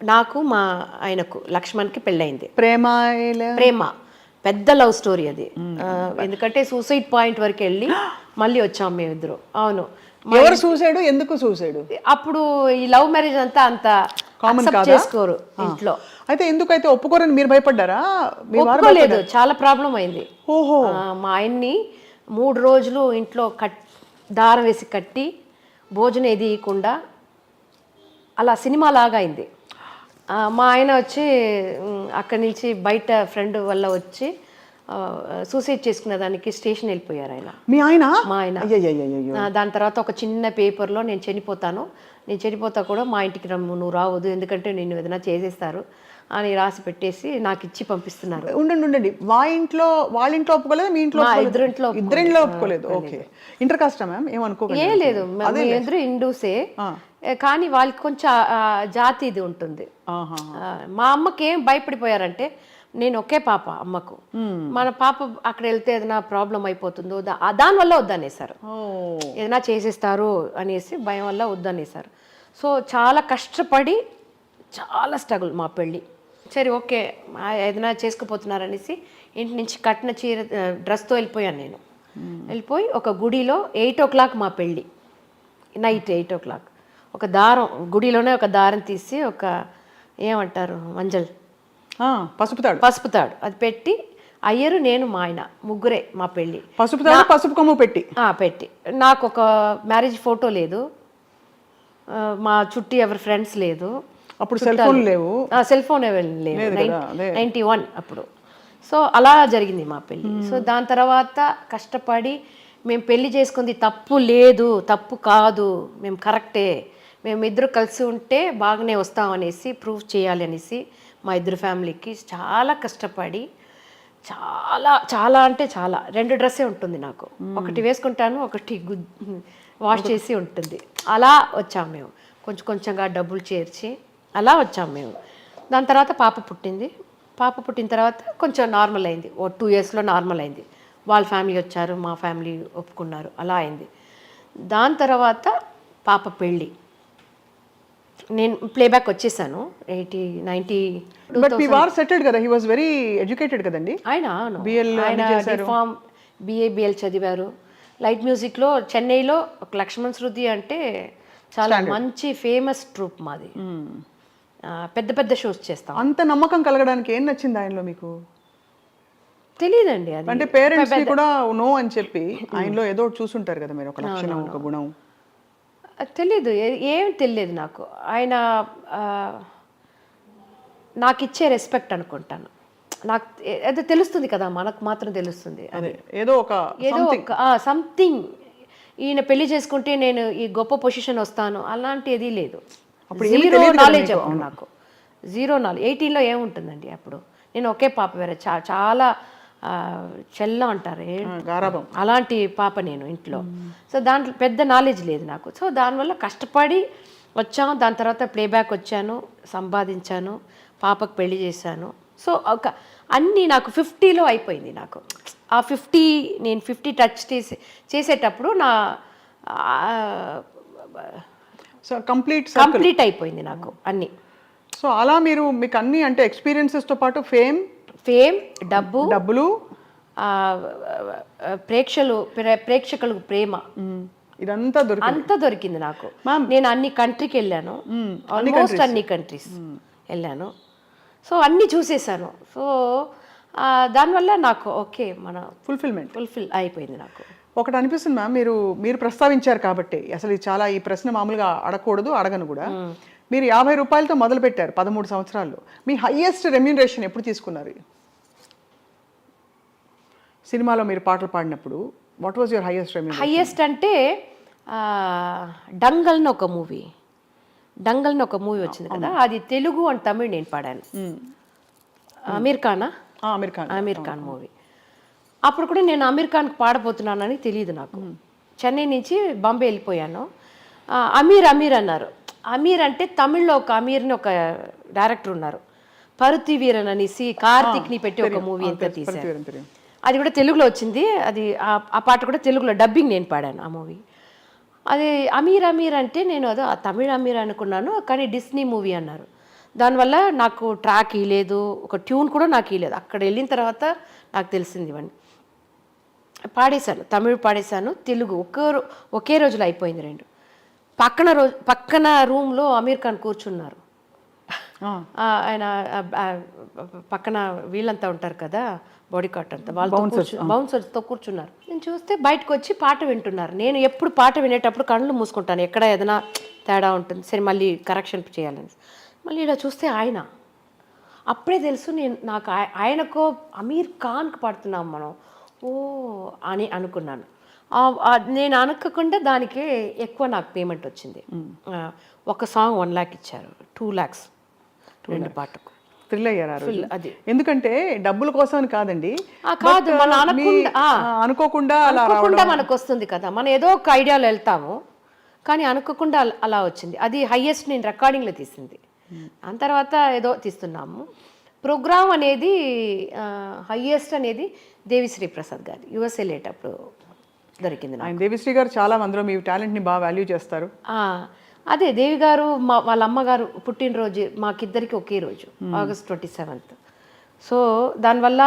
నాకు మా ఆయనకు లక్ష్మణ్కి పెళ్ళయింది. ప్రేమ పెద్ద లవ్ స్టోరీ అది. ఎందుకంటే సూసైడ్ పాయింట్ వరకు వెళ్ళి మళ్ళీ వచ్చాం మేమిద్దరు. అవును. ఎవరు సూసైడ్, ఎందుకు సూసైడ్? అప్పుడు ఈ లవ్ మ్యారేజ్ అంత కామన్ చేసుకోరు ఇంట్లో. అయితే ఎందుకైతే ఒప్పుకోరని మీరు భయపడ్డారా? ఒప్పుకోలేదు, చాలా ప్రాబ్లం అయింది. ఓహో. మా ఆయన్ని 3 రోజులు ఇంట్లో దారం వేసి కట్టి భోజనం ఏది ఇవ్వకుండా అలా సినిమా లాగా అయింది. మా ఆయన వచ్చి అక్కడి నుంచి బయట ఫ్రెండ్ వల్ల వచ్చి సూసైడ్ చేసుకునే దానికి స్టేషన్ వెళ్ళిపోయారు ఆయన. మీ ఆయన? మా ఆయన. అయ్యయ్యయ్యయ్యో. దాని తర్వాత ఒక చిన్న పేపర్లో నేను చనిపోతా కూడా మా ఇంటికి నువ్వు రావద్దు, ఎందుకంటే నిన్ను ఏదైనా చేసేస్తారు అని రాసి పెట్టేసి నాకు ఇచ్చి పంపిస్తున్నారు. ఉండండి, వాళ్ళ ఇంట్లో ఒప్పుకోలేదు, మీ ఇంట్లో ఇద్దరింట్లో ఒప్పుకోలేదు. ఓకే, ఇంటర్ కాస్టా మ్యామ్? ఏమనుకోలేదు. ఏం లేదు, ఎదురు హిందూసే, కానీ వాళ్ళకి కొంచెం జాతి ఇది ఉంటుంది. మా అమ్మకి ఏం భయపడిపోయారంటే, నేను ఒకే పాప అమ్మకు, మన పాప అక్కడ వెళ్తే ఏదైనా ప్రాబ్లం అయిపోతుందో దానివల్ల వద్దనేసారు, ఏదైనా చేసేస్తారు అనేసి భయం వల్ల వద్దనేసారు. సో చాలా కష్టపడి చాలా స్ట్రగుల్ మా పెళ్ళి. సరే ఓకే ఏదైనా చేసుకుపోతున్నారనేసి ఇంటి నుంచి కట్టిన చీర డ్రెస్తో వెళ్ళిపోయాను నేను. వెళ్ళిపోయి ఒక గుడిలో 8 o'clock మా పెళ్ళి, నైట్ 8 o'clock. ఒక దారం గుడిలోనే ఒక దారం తీసి ఒక ఏమంటారు మంజల్ పసుపు తాడు అది పెట్టి అయ్యరు నేను మా ఆయన ముగ్గురే మా పెళ్ళి. పసుపు కొమ్ము పెట్టి నాకు ఒక మ్యారేజ్ ఫోటో లేదు, మా చుట్టూ ఎవరి ఫ్రెండ్స్ లేదు, అప్పుడు సెల్ ఫోన్ లేవు, 91 అప్పుడు. సో అలా జరిగింది మా పెళ్ళి. సో దాని తర్వాత కష్టపడి మేము పెళ్లి చేసుకుంది తప్పు లేదు, తప్పు కాదు, మేము కరెక్టే, మేము ఇద్దరు కలిసి ఉంటే బాగానే వస్తామనేసి ప్రూవ్ చేయాలి అనేసి మా ఇద్దరు ఫ్యామిలీకి చాలా కష్టపడి చాలా అంటే చాలా 2 డ్రెస్సే ఉంటుంది నాకు, ఒకటి వేసుకుంటాను, ఒకటి వాష్ చేసి ఉంటుంది. అలా వచ్చాము మేము, కొంచెంగా డబ్బులు చేర్చి అలా వచ్చాము మేము. దాని తర్వాత పాప పుట్టిన తర్వాత కొంచెం నార్మల్ అయింది, 2 yearsలో నార్మల్ అయింది. వాళ్ళ ఫ్యామిలీ వచ్చారు, మా ఫ్యామిలీ ఒప్పుకున్నారు, అలా అయింది. దాని తర్వాత పాప పెళ్ళి, నేను ప్లేబ్యాక్ వచ్చేసాను 90. బట్ మీ వార్ సెటిల్డ్ కదా, హి వాస్ వెరీ ఎడ్యుకేటెడ్ కదండి ఆయన డిఫార్మ్ BA చదివారు. లైట్ మ్యూజిక్లో చెన్నైలో ఒక లక్ష్మణ్ శృతి అంటే చాలా మంచి ఫేమస్ ట్రూప్ మాది, పెద్ద షోస్ చేస్తాం. అంత నమ్మకం కలగడానికి ఏం నచ్చింది ఆయనలో మీకు? తెలియదండి, అది అంటే పేరెంట్స్ కూడా నో అని చెప్పి ఆయనలో ఏదో చూసుంటారు కదా మీరు, ఒక లక్షణం ఒక గుణం. తెలీదు, ఏం తెలియదు నాకు. ఆయన నాకు ఇచ్చే రెస్పెక్ట్ అనుకుంటాను, నాకు ఏదో తెలుస్తుంది కదా, మనకు మాత్రం తెలుస్తుంది ఏదో ఒక సంథింగ్. ఈయన పెళ్లి చేసుకుంటే నేను ఈ గొప్ప పొజిషన్ వస్తాను అలాంటిది లేదు. జీరో నాలెడ్జ్ అప్పుడు నాకు, జీరో నాలెడ్జ్. 18లో ఏముంటుందండి అప్పుడు, నేను ఒకే పాప, వేరే చాలా చెల్ల అంటారు అలాంటి పాప నేను ఇంట్లో. సో దాంట్లో పెద్ద నాలెడ్జ్ లేదు నాకు. సో దానివల్ల కష్టపడి వచ్చాను. దాని తర్వాత ప్లేబ్యాక్ వచ్చాను, సంపాదించాను, పాపకు పెళ్లి చేశాను. సో ఒక అన్నీ నాకు 50లో అయిపోయింది. నాకు ఆ 50 నేను 50 టచ్ చేసేటప్పుడు నా కంప్లీట్ అయిపోయింది నాకు అన్నీ. సో అలా మీకు అన్ని అంటే ఎక్స్పీరియన్సెస్తో పాటు ఫేమ్, డబ్బులు, ప్రేక్షకులకు ప్రేమ, ఇదంతా అంతా దొరికింది నాకు. నేను అన్ని కంట్రీకి వెళ్ళాను, ఆల్మోస్ట్ అన్ని కంట్రీస్ వెళ్ళాను. సో అన్నీ చూసేసాను. సో దానివల్ల నాకు ఓకే మన ఫుల్ఫిల్ అయిపోయింది నాకు. ఒకటి అనిపిస్తుంది మ్యామ్, మీరు ప్రస్తావించారు కాబట్టి అసలు ఈ ప్రశ్న మామూలుగా అడగకూడదు, అడగను కూడా. మీరు 50 రూపాయలతో మొదలు పెట్టారు 13 సంవత్సరాల్లో. మీ హైయెస్ట్ రెమ్యూనరేషన్ ఎప్పుడు తీసుకున్నారు? సినిమాలో మీరు పాటలు పాడినప్పుడు what was your highest remuneration? Highest అంటే డంగల్ని ఒక మూవీ వచ్చింది కదా, అది తెలుగు అండ్ తమిళ్ నేను పాడాను. అమీర్ ఖాన్ మూవీ. అప్పుడు కూడా నేను అమీర్ ఖాన్కి పాడబోతున్నానని తెలియదు నాకు. చెన్నై నుంచి బాంబే వెళ్ళిపోయాను. అమీర్ అన్నారు. అమీర్ అంటే తమిళ్లో ఒక అమీర్ని ఒక డైరెక్టర్ ఉన్నారు, పరుతి వీరన్ అనేసి కార్తిక్ని పెట్టి ఒక మూవీ ఎంత తీశారు. అది కూడా తెలుగులో వచ్చింది. అది ఆ పాట కూడా తెలుగులో డబ్బింగ్ నేను పాడాను ఆ మూవీ. అది అమీర్ అంటే నేను అదో తమిళ అమీర్ అనుకున్నాను, కానీ డిస్నీ మూవీ అన్నారు. దానివల్ల నాకు ట్రాక్ ఇవ్వలేదు, ఒక ట్యూన్ కూడా నాకు ఇవ్వలేదు. అక్కడ వెళ్ళిన తర్వాత నాకు తెలిసింది ఇవన్నీ. పాడేశాను, తమిళ్ పాడేశాను, తెలుగు ఒకే రోజులో అయిపోయింది 2. పక్కన రూమ్లో అమీర్ ఖాన్ కూర్చున్నారు. ఆయన పక్కన వీళ్ళంతా ఉంటారు కదా, బాడీ కార్ట్ అంతా, వాళ్ళతో బౌన్సర్స్తో కూర్చున్నారు. నేను చూస్తే బయటకు వచ్చి పాట వింటున్నారు. నేను ఎప్పుడు పాట వినేటప్పుడు కళ్ళు మూసుకుంటాను, ఎక్కడ ఏదైనా తేడా ఉంటుంది, సరే మళ్ళీ కరెక్షన్ చేయాలని. మళ్ళీ ఇలా చూస్తే అప్పుడే తెలుసు నాకు ఆయనకో అమీర్ ఖాన్కి పాడుతున్నాం మనం ఓ అని అనుకున్నాను. నేను అనుకోకుండా దానికి ఎక్కువ నాకు పేమెంట్ వచ్చింది. ఒక సాంగ్ 1 lakh ఇచ్చారు, 2 lakhs 2 పాటకు. థ్రిల్ అయ్యారు ఆ రోజు. అది ఎందుకంటే డబ్బుల కోసం అని కాదండి, కాదు, మన అనుకోకుండా అనుకోకుండా మనకు వస్తుంది కదా, మనం ఏదో ఒక ఐడియాలో వెళ్తాము కానీ అనుకోకుండా అలా వచ్చింది. అది హైయెస్ట్ నేను రికార్డింగ్లో తీసింది. దాని తర్వాత ఏదో తీస్తున్నాము. ప్రోగ్రామ్ అనేది హైయెస్ట్ అనేది దేవిశ్రీ ప్రసాద్ గారు యుఎస్ఏ లేటప్పుడు దొరికింది నాకు. ఆయన దేవిశ్రీ గారు చాలా మందిలో మీ టాలెంట్ని బాగా వాల్యూ చేస్తారు. అదే దేవి గారు వాళ్ళ అమ్మగారు పుట్టినరోజు మాకిద్దరికి ఒకే రోజు, August 27th. సో దానివల్ల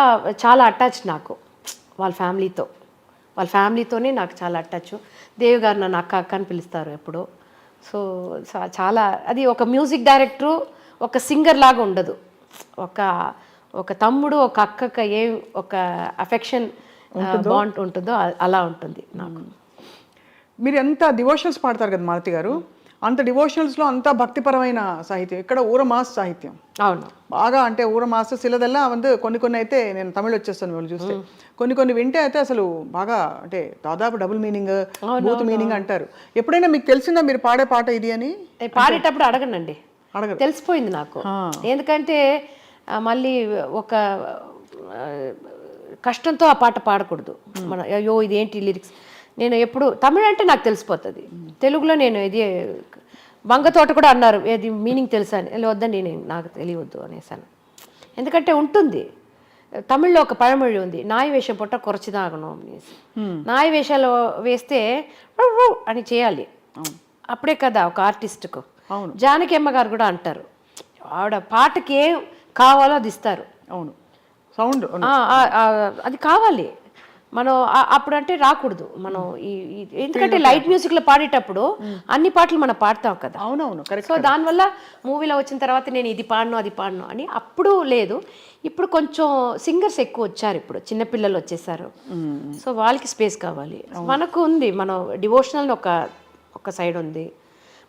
చాలా అటాచ్ నాకు వాళ్ళ ఫ్యామిలీతోనే నాకు చాలా అటాచ్. దేవి గారు నన్ను అక్క అక్క అని పిలుస్తారు ఎప్పుడు. సో చాలా అది ఒక మ్యూజిక్ డైరెక్టరు ఒక సింగర్ లాగా ఉండదు, ఒక తమ్ముడు ఒక అక్కక ఏ ఒక అఫెక్షన్ బాండ్ ఉంటుందో అలా ఉంటుంది నాకు. మీరు ఎంత డివోషనల్స్ పాడతారు కదా మారుతి గారు, అంత డివోషనల్స్లో అంత భక్తిపరమైన సాహిత్యం, ఇక్కడ ఊరమాస్ సాహిత్యం. అవును, బాగా అంటే ఊరమాస్ సిలదెల్లా కొన్ని అయితే నేను తమిళ్ వచ్చేస్తాను వాళ్ళు చూస్తే, కొన్ని వింటే అయితే అసలు బాగా అంటే దాదాపు డబుల్ మీనింగ్ బూత్ మీనింగ్ అంటారు. ఎప్పుడైనా మీకు తెలిసిందా మీరు పాడే పాట ఇది అని? పాడేటప్పుడు అడగనండి, తెలిసిపోయింది నాకు. ఎందుకంటే మళ్ళీ ఒక కష్టంతో ఆ పాట పాడకూడదు మనం, అయ్యో ఇదేంటి లిరిక్స్. నేను ఎప్పుడు తమిళ అంటే నాకు తెలిసిపోతుంది, తెలుగులో నేను ఇది వంగతోట కూడా అన్నారు ఏది మీనింగ్ తెలుసా అని, వద్దండి నాకు తెలియవద్దు అనేసాను. ఎందుకంటే ఉంటుంది తమిళ్లో ఒక పഴమొഴി ఉంది, నాయ వేషం పొట్ట కొరచిదాగను అనేసి. నాయ వేషాలు వేస్తే అని చేయాలి, అప్పుడే కదా ఒక ఆర్టిస్ట్కు. జానకి అమ్మ గారు కూడా అంటారు, ఆవిడ పాటకి ఏం కావాలో అది ఇస్తారు. అవును, సౌండ్ అది కావాలి మనం అప్పుడు అంటే రాకూడదు మనం. ఎందుకంటే లైట్ మ్యూజిక్లో పాడేటప్పుడు అన్ని పాటలు మనం పాడతాం కదా. అవునవును, సో దానివల్ల మూవీలో వచ్చిన తర్వాత నేను ఇది పాడను అది పాడను అని అప్పుడు లేదు. ఇప్పుడు కొంచెం సింగర్స్ ఎక్కువ వచ్చారు, ఇప్పుడు చిన్నపిల్లలు వచ్చేసారు. సో వాళ్ళకి స్పేస్ కావాలి, మనకు ఉంది. మనం డివోషనల్ ఒక సైడ్ ఉంది,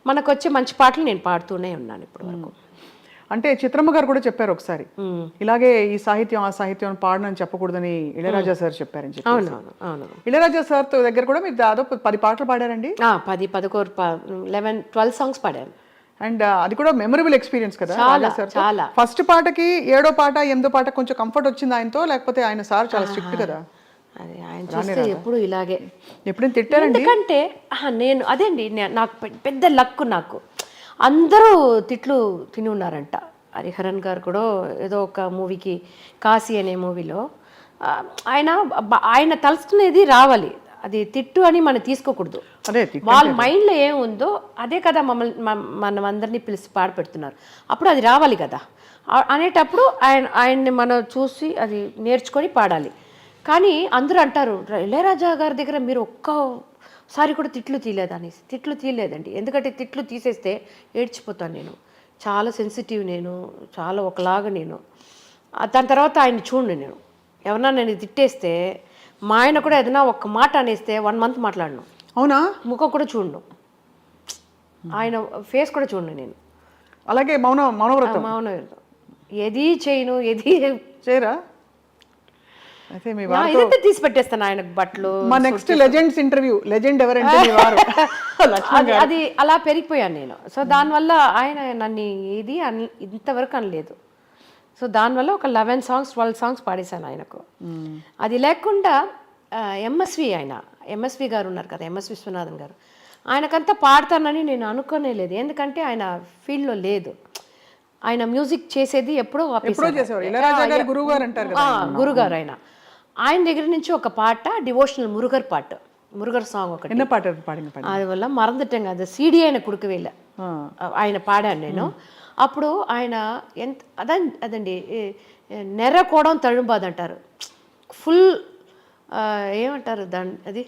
మనకు వచ్చే మంచి పాటలు నేను పాడుతూనే ఉన్నాను ఇప్పటి వరకు. అంటే చిత్రమ్మ గారు కూడా చెప్పారు ఒకసారి, ఇలాగే ఈ సాహిత్యం ఆ సాహిత్యం పాడనని చెప్పకూడదని ఇళయరాజా సార్ చెప్పారని చెప్పి. అవును, ఇళయరాజా సార్ దగ్గర కూడా మీరు దాదాపు 10 పాటలు పాడారండి. 10, 11, 11, 12 సాంగ్స్ పాడాను. అండ్ అది కూడా మెమరబుల్ ఎక్స్పీరియన్స్ కదా చాలా. ఫస్ట్ పాటకి 7వ పాట 8వ పాట కొంచెం కంఫర్ట్ వచ్చింది ఆయనతో, లేకపోతే ఆయన సార్ చాలా స్ట్రిక్ట్ కదా? అది ఆయన చూస్తే ఎప్పుడు ఇలాగే. ఎప్పుడైనా తిట్టారండి? ఎందుకంటే నేను అదేండి నాకు పెద్ద లక్, నాకు అందరూ తిట్లు తిని ఉన్నారంట. హరిహరన్ గారు కూడా ఏదో ఒక మూవీకి కాశీ అనే మూవీలో ఆయన తలుచుకునేది రావాలి, అది తిట్టు అని మనం తీసుకోకూడదు. వాళ్ళ మైండ్లో ఏముందో అదే కదా మనం అందరినీ పిలిచి పాడపెడుతున్నారు, అప్పుడు అది రావాలి కదా అనేటప్పుడు ఆయన్ని మనం చూసి అది నేర్చుకొని పాడాలి. కానీ అందరూ అంటారు ఇళయరాజా గారి దగ్గర మీరు ఒక్కసారి కూడా తిట్లు తీయలేదు అనేసి. తిట్లు తీయలేదండి, ఎందుకంటే తిట్లు తీసేస్తే ఏడ్చిపోతాను నేను, చాలా సెన్సిటివ్ నేను, చాలా ఒకలాగా నేను. దాని తర్వాత ఆయన చూడండి, నేను ఎవరన్నా నేను తిట్టేస్తే మా ఆయన కూడా ఏదైనా ఒక్క మాట అనేస్తే 1 month మాట్లాడను. అవునా? ముఖం కూడా చూడను, ఆయన ఫేస్ కూడా చూడండి నేను. అలాగే మౌనవ్రతం ఏది చేయను, ఏది చేయరా? అయితే మీ వారు ఇదంతా తీసి పెట్టేస్తాను ఆయనకు బట్టలు. మా నెక్స్ట్ లెజెండ్స్ ఇంటర్వ్యూ, లెజెండ్ ఎవరంటే మీ వారు. అది అలా పెరిగిపోయాను నేను. సో దానివల్ల ఆయన నన్ను ఏది ఇంతవరకు అనలేదు. సో దానివల్ల ఒక 11 songs 12 songs పాడేశాను ఆయనకు. అది లేకుండా ఎంఎస్వి గారు ఉన్నారు కదా, ఎంఎస్ విశ్వనాథన్ గారు, ఆయనకంతా పాడతానని నేను అనుకోనే లేదు. ఎందుకంటే ఆయన ఫీల్డ్లో లేదు, ఆయన మ్యూజిక్ చేసేది ఎప్పుడో గురుగారు. ఆయన దగ్గర నుంచి ఒక పాట డివోషనల్ మురుగర్ సాంగ్ ఒకటి అది వల్ల మరందటం కదా, సిడి ఆయన కుడుకు వెళ్ళ ఆయన పాడాను నేను. అప్పుడు ఆయన అదండి నెర్రకోవడం తழுంబాదు అంటారు, ఫుల్ ఏమంటారు దాన్ని, అది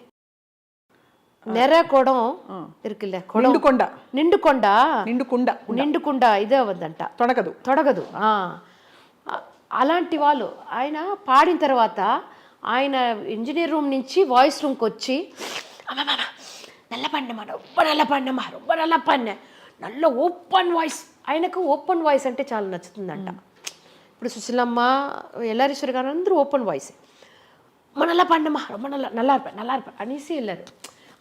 నెర్రకోవడం ఇరుకులే, నిండుకొండ ఇదే అవద్దంట, తొడగదు. అలాంటి వాళ్ళు ఆయన పాడిన తర్వాత ఆయన ఇంజనీర్ రూమ్ నుంచి వాయిస్ రూమ్కి వచ్చి నల్ల ఓపెన్ వాయిస్, ఆయనకు ఓపెన్ వాయిస్ అంటే చాలా నచ్చుతుందంట. ఇప్పుడు సుశీలమ్మ, ఎల్లారీశ్వరి గారు అందరూ ఓపెన్ వాయిస్, మనలా పండమ్మా, నల్లారిపా అనేసి వెళ్ళారు.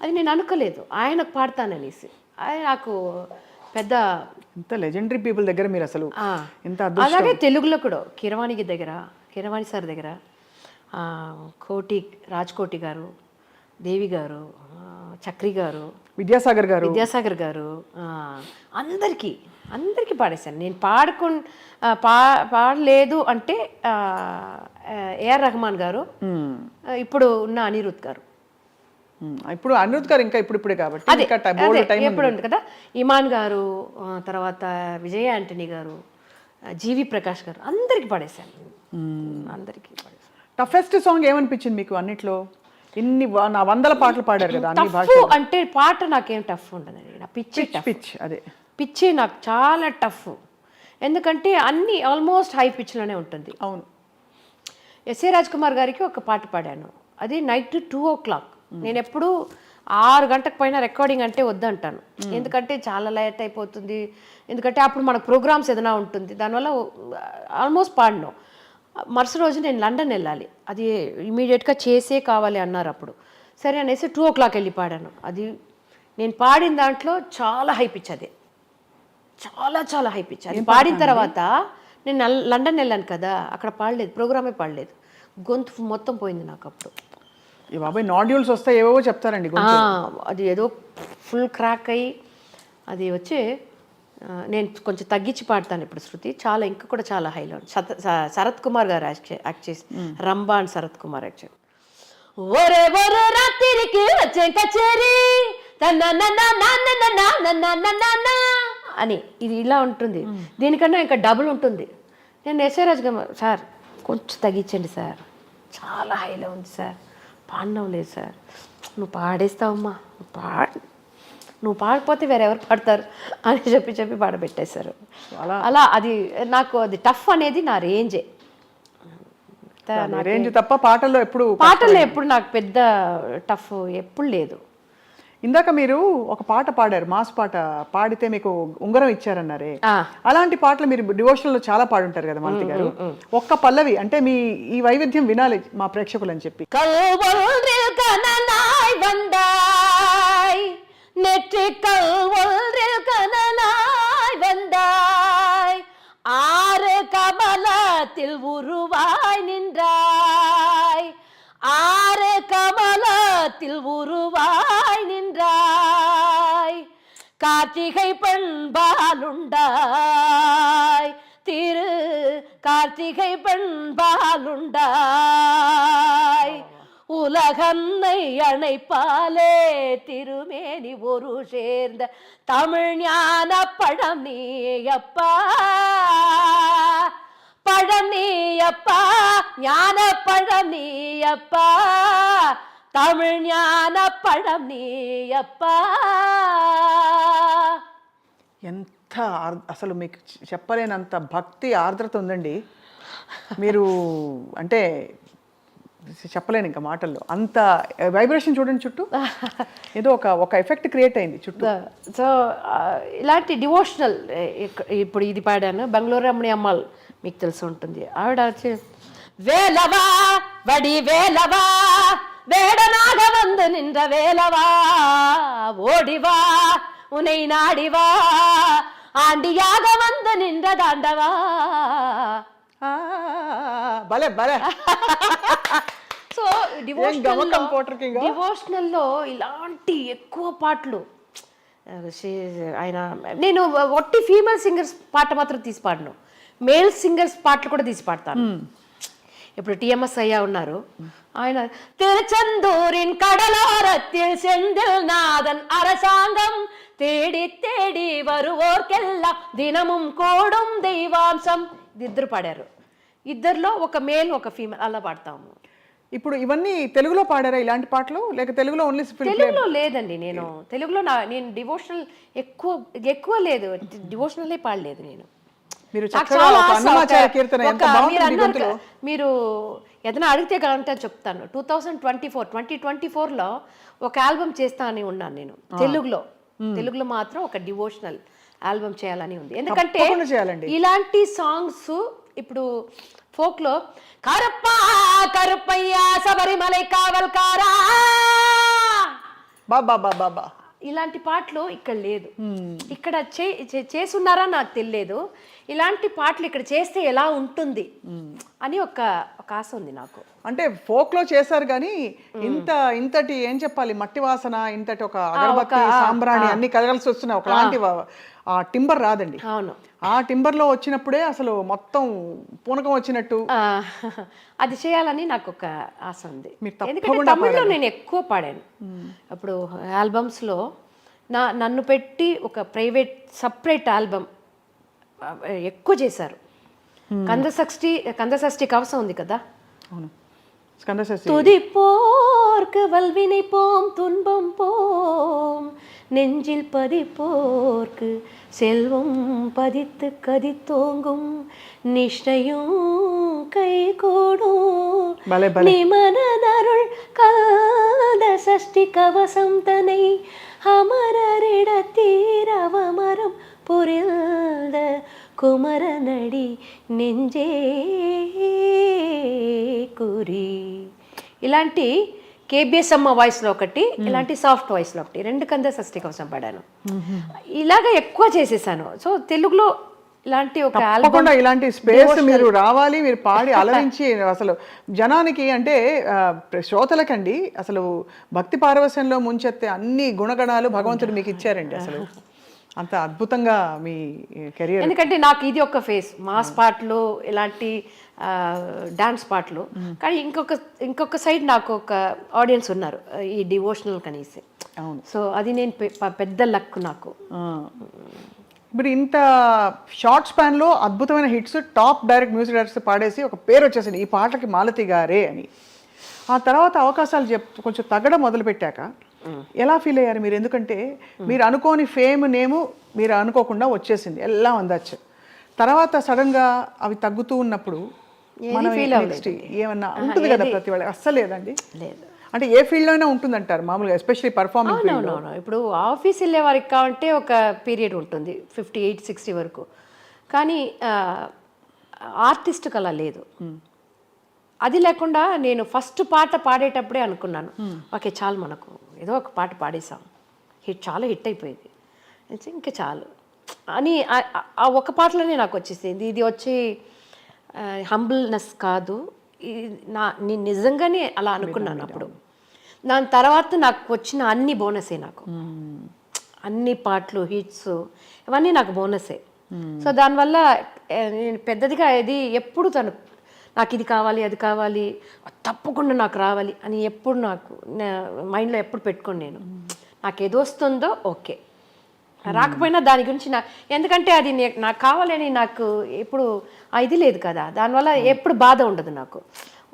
అది నేను అనుకోలేదు ఆయనకు పాడతాననేసి. ఆయన నాకు పెద్ద ఇంత లెజెండరీ పీపుల్ దగ్గర మీరు అసలు ఎంత అలాగే తెలుగులో కూడా కీరవాణి సార్ దగ్గర రాజ్కోటి గారు, దేవి గారు, చక్రి గారు, విద్యాసాగర్ గారు అందరికీ పాడేశాను నేను. పాడలేదు అంటే ఏఆర్ రెహమాన్ గారు, ఇప్పుడు ఉన్న అనిరుద్ గారు. ఇప్పుడు అనిరుద్ గారు ఇంకా ఇప్పుడిప్పుడే కాబట్టి ఎప్పుడు ఉంది కదా, ఇమాన్ గారు, తర్వాత విజయ యాంటనీ గారు, జీవి ప్రకాష్ గారు, అందరికి పాడేశాను. అందరికీ పాడేశాను. టఫెస్ట్ సాంగ్ ఏమనిపించింది మీకు అన్నిట్లో? ఇన్ని 100 పాటలు పాడారు కదా అన్ని భాష అంటే పాట నాకేం టఫ్ ఉండదండి. నా పిచ్చి నాకు చాలా టఫ్. ఎందుకంటే అన్ని ఆల్మోస్ట్ హై పిచ్లోనే ఉంటుంది. అవును. ఎస్ఏ రాజ్ కుమార్ గారికి ఒక పాట పాడాను, అది నైట్ 2 o'clock. నేను ఎప్పుడు 6 గంటలకు పైన రికార్డింగ్ అంటే వద్దంటాను. ఎందుకంటే చాలా లేట్ అయిపోతుంది. ఎందుకంటే అప్పుడు మనకు ప్రోగ్రామ్స్ ఏదైనా ఉంటుంది, దానివల్ల ఆల్మోస్ట్ పాడను. మరుసటి రోజు నేను లండన్ వెళ్ళాలి, అది ఇమీడియట్గా చేసే కావాలి అన్నారు అప్పుడు. సరే అనేసి 2 o'clock వెళ్ళి పాడాను. అది నేను పాడిన దాంట్లో చాలా హై పిచ్, అదే చాలా హై పిచ్. అది పాడిన తర్వాత నేను లండన్ వెళ్ళాను కదా, అక్కడ పాడలేదు, ప్రోగ్రామే పాడలేదు, గొంతు మొత్తం పోయింది నాకు అప్పుడు. బాబాయ్ నాడ్యూల్స్ వస్తాయి ఏవో చెప్తారండి. అది ఏదో ఫుల్ క్రాక్ అయ్యి అది వచ్చి నేను కొంచెం తగ్గించి పాడతాను ఇప్పుడు శృతి, చాలా ఇంకా కూడా చాలా హైలో. శరత్ కుమార్ గారు యాక్ట్ చేసి, రంభా అండ్ శరత్ కుమార్ యాక్ట్ చేసి, ఒరే ఒరే రాత్రికి వచ్చే కచేరీ అని ఇది ఇలా ఉంటుంది. దీనికన్నా ఇంకా డబుల్ ఉంటుంది. నేను ఎస్ఏ రాజ్ కుమార్ సార్ కొంచెం తగ్గించండి సార్, చాలా హైలో ఉంది సార్, పాడడం లేదు సార్, నువ్వు పాడేస్తావమ్మా, నువ్వు పాడకపోతే వేరెవరు పాడతారు అని చెప్పి పాడబెట్టేశారు. అలా అది నాకు అది టఫ్ అనేది నా రేంజే. రేంజ్ తప్ప పాటల్లో ఎప్పుడు నాకు పెద్ద టఫ్ ఎప్పుడు లేదు. ఇందాక మీరు ఒక పాట పాడారు, మాస్ పాట పాడితే మీకు ఉంగరం ఇచ్చారన్నారే, అలాంటి పాటలు మీరు డివోషనల్ లో చాలా పాడుంటారు కదా మాలతి గారు. ఒక్క పల్లవి అంటే మీ ఈ వైవిధ్యం వినాలి మా ప్రేక్షకులు అని చెప్పి. நெற்றிக்கல் ஒன்றில் கனலாய் வந்தாய், 6 கமலத்தில் உருவாய் நின்றாய், 6 கமலத்தில் உருவாய் நின்றாய், கார்த்திகை பெண்பாலுண்டாய், திரு கார்த்திகை பெண்பாலுண்டாய், உலகன்னை அணைப்பாலே திருமேனி ஒரு சேர்ந்த தமிழ் ஞான பழம் நீயப்பா, பழம் நீயப்பா, ஞான பழம் நீயப்பா, தமிழ் ஞான பழம் நீயப்பா. ఎంత అసలు మీకు చెప్పలేనంత భక్తి ఆర్ద్రత ఉందండి. మీరు అంటే చెప్పలేను ఇంకా మాటల్లో, అంత వైబ్రేషన్ చూడండి చుట్టూ, ఏదో ఒక ఎఫెక్ట్ క్రియేట్ అయింది చుట్టూ. సో ఇలాంటి డివోషనల్, ఇప్పుడు ఇది పాడాను, బెంగళూరు రమణి అమ్మాల్ మీకు తెలిసి ఉంటుంది, ఆవిడ వచ్చి వేలవా వడి వేలవా వేడనాగ వందు నింద వేలవా ఓడివా ఉనై నాడివా ఆండియాగ వందు నింద దాండవా. భలే భలే. సో డివోషనల్లో ఇలాంటి ఎక్కువ పాటలు ఆయన, నేను ఒట్టి ఫీమేల్ సింగర్స్ పాట మాత్రం తీసి పాడను, మేల్ సింగర్స్ పాటలు కూడా తీసి పాడతాను. ఇప్పుడు టిఎంఎస్ అయ్యా ఉన్నారు, ఆయన తిరుచందూరిన్ కడలోరத்தில் செந்தில் நாதன் அரசாங்கம் தேடி தேடி வருவோர்కెల్లా దినముం కోడం దైవాంశం, ఇద్దరు పాడారు. ఇద్దరిలో ఒక మేల్ ఒక ఫీమేల్ అలా పాడతాము. ఇప్పుడు ఇవన్నీ తెలుగులో పాడారా ఇలాంటి పాటలు, లేక తెలుగులో ఓన్లీ? తెలుగులో లేదండి, నేను తెలుగులో నేను డివోషనల్ ఎక్కువ లేదు, డివోషనలే పాడలేదు నేను. మీరు ఏదైనా అడిగితే కదంటే చెప్తాను. 2024లో ఒక ఆల్బమ్ చేస్తా అని ఉన్నాను నేను తెలుగులో మాత్రం ఒక డివోషనల్ ఆల్బమ్ చేయాలని ఉంది. ఎందుకంటే ఇలాంటి సాంగ్స్ ఇప్పుడు ఫోక్లో కరప్ప కరుప్పయ్య శబరిమలై కావల్కారా బాబా బాబా బా ఇలాంటి పాటలు ఇక్కడ లేదు. ఇక్కడ చేసున్నారా నాకు తెలియదు. ఇలాంటి పాటలు ఇక్కడ చేస్తే ఎలా ఉంటుంది అని ఒక ఆశ ఉంది నాకు. అంటే ఫోక్ లో చేశారు కానీ ఇంతటి ఏం చెప్పాలి, మట్టి వాసన, ఇంతటి ఒక అగరబత్తి సాంబ్రాణి అన్ని కలగలిసి వస్తున్నాయి, ఒకలాంటి ఆ టింబర్ రాదండి. అవును, ఆ టింబర్ లో వచ్చినప్పుడే అసలు మొత్తం పూనకం వచ్చినట్టు అది చేయాలని నాకు ఒక ఆశ ఉంది. మీరు ఎందుకంటే తమిళ్లో నేను ఎక్కువ పాడాను. అప్పుడు ఆల్బమ్స్లో నన్ను పెట్టి ఒక ప్రైవేట్ సపరేట్ ఆల్బమ్ ఎక్కువ చేశారు. కందషష్ఠి కవసం ఉంది కదా, అవును, స్కందషష్ఠి. துதிப்போர்க்கு வல்வினை போம் துன்பம் போம் நெஞ்சில் பதிப்போர்க்கு செல்வம் பதித்து கதித்தோங்கும் நிஷ்டையும் கைகூடும் நிமனருள் கந்த சஷ்டி கவசம் தனை அமரரிடத்தீர் அவமரம் புரிந்த కుమరనడి నెంజే కురి. ఇలాంటి కేబిఎస్ అమ్మ వాయిస్లో ఒకటి, ఇలాంటి సాఫ్ట్ వాయిస్లో ఒకటి, 2 కందషష్ఠి కోసం పాడాను. ఇలాగ ఎక్కువ చేసేసాను. సో తెలుగులో ఇలాంటి ఒక తప్పకుండా ఇలాంటి స్పేస్ మీరు రావాలి, మీరు పాడి అలరించి అసలు జనానికి అంటే శ్రోతలకండి అసలు భక్తి పారవశ్యంలో ముంచెత్తే అన్ని గుణగణాలు భగవంతుడు మీకు ఇచ్చారండి. అసలు అంత అద్భుతంగా మీ కెరియర్. ఎందుకంటే నాకు ఇది ఒక ఫేస్, మాస్ పాటలు, ఇలాంటి డాన్స్ పాటలు. కానీ ఇంకొక సైడ్ నాకు ఒక ఆడియన్స్ ఉన్నారు ఈ డివోషనల్ కనీసి. అవును, సో అది నేను పెద్ద లక్ నాకు. ఇప్పుడు ఇంత షార్ట్ స్పాన్లో అద్భుతమైన hits, top direct music directors పాడేసి ఒక పేరు వచ్చేసింది ఈ పాటకి మాలతి గారే అని. ఆ తర్వాత అవకాశాలు కొంచెం తగ్గడం మొదలుపెట్టాక ఎలా ఫీల్ అయ్యారు మీరు? ఎందుకంటే మీరు అనుకోని ఫేమ్ నేము మీరు అనుకోకుండా వచ్చేసింది, ఎలా అందచ్చు. తర్వాత సడన్గా అవి తగ్గుతూ ఉన్నప్పుడు మనం ఏమన్నా ఉంటుంది కదా ప్రతి వాళ్ళకి? అస్సలు లేదండి, లేదు. అంటే ఏ ఫీల్డ్లో అయినా ఉంటుందంటారు మామూలుగా, ఎస్పెషల్లీ పర్ఫార్మింగ్ ఫీల్డ్లో. ఇప్పుడు ఆఫీస్ వెళ్ళే వారికి కావంటే ఒక పీరియడ్ ఉంటుంది 58-60 వరకు. కానీ ఆర్టిస్ట్కి అలా లేదు. అది లేకుండా నేను ఫస్ట్ పాట పాడేటప్పుడే అనుకున్నాను, ఓకే చాలు, మనకు ఏదో ఒక పాట పాడేసాం, చాలా హిట్ అయిపోయింది, ఇంకా చాలు అని ఆ ఒక పాటలోనే నాకు వచ్చేసింది. ఇది వచ్చి హంబుల్నెస్ కాదు, నేను నిజంగానే అలా అనుకున్నాను అప్పుడు. దాని తర్వాత నాకు వచ్చిన అన్ని బోనసే, నాకు అన్ని పాటలు హిట్స్ ఇవన్నీ నాకు బోనసే. సో దానివల్ల నేను పెద్దదిగా ఇది ఎప్పుడు నాకు ఇది కావాలి, అది కావాలి, తప్పకుండా నాకు రావాలి అని ఎప్పుడు నాకు మైండ్లో ఎప్పుడు పెట్టుకోండి. నాకు ఏదో వస్తుందో ఓకే, రాకపోయినా దాని గురించి ఎందుకంటే అది నాకు కావాలని నాకు ఎప్పుడు ఇది లేదు కదా, దానివల్ల ఎప్పుడు బాధ ఉండదు. నాకు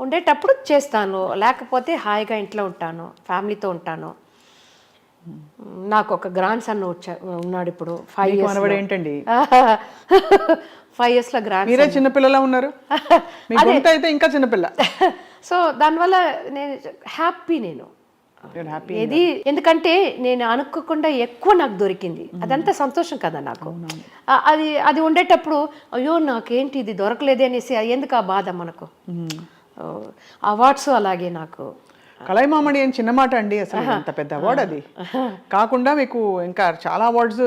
ఉండేటప్పుడు చేస్తాను, లేకపోతే హాయిగా ఇంట్లో ఉంటాను, ఫ్యామిలీతో ఉంటాను. నాకు ఒక గ్రాండ్ సన్ ఉన్నాడు ఇప్పుడు 5 years. ఏంటండి 5 years లో గ్రాండ్. మీరే చిన్నపిల్లలా ఉన్నారు, అయితే ఇంకా చిన్నపిల్ల. సో దానివల్ల నేను హ్యాపీ, నేను ఏది ఎందుకంటే నేను అనుకోకుండా ఎక్కువ నాకు దొరికింది, అదంతా సంతోషం కదా నాకు. అది ఉండేటప్పుడు అయ్యో నాకేంటి ఇది దొరకలేదే అనేసి ఎందుకు ఆ బాధ మనకు. అవార్డ్స్ అలాగే నాకు కలైమామణి అని చిన్న మాట అండి, అసలు అంత పెద్ద అవార్డు అది కాకుండా మీకు ఇంకా చాలా అవార్డ్స్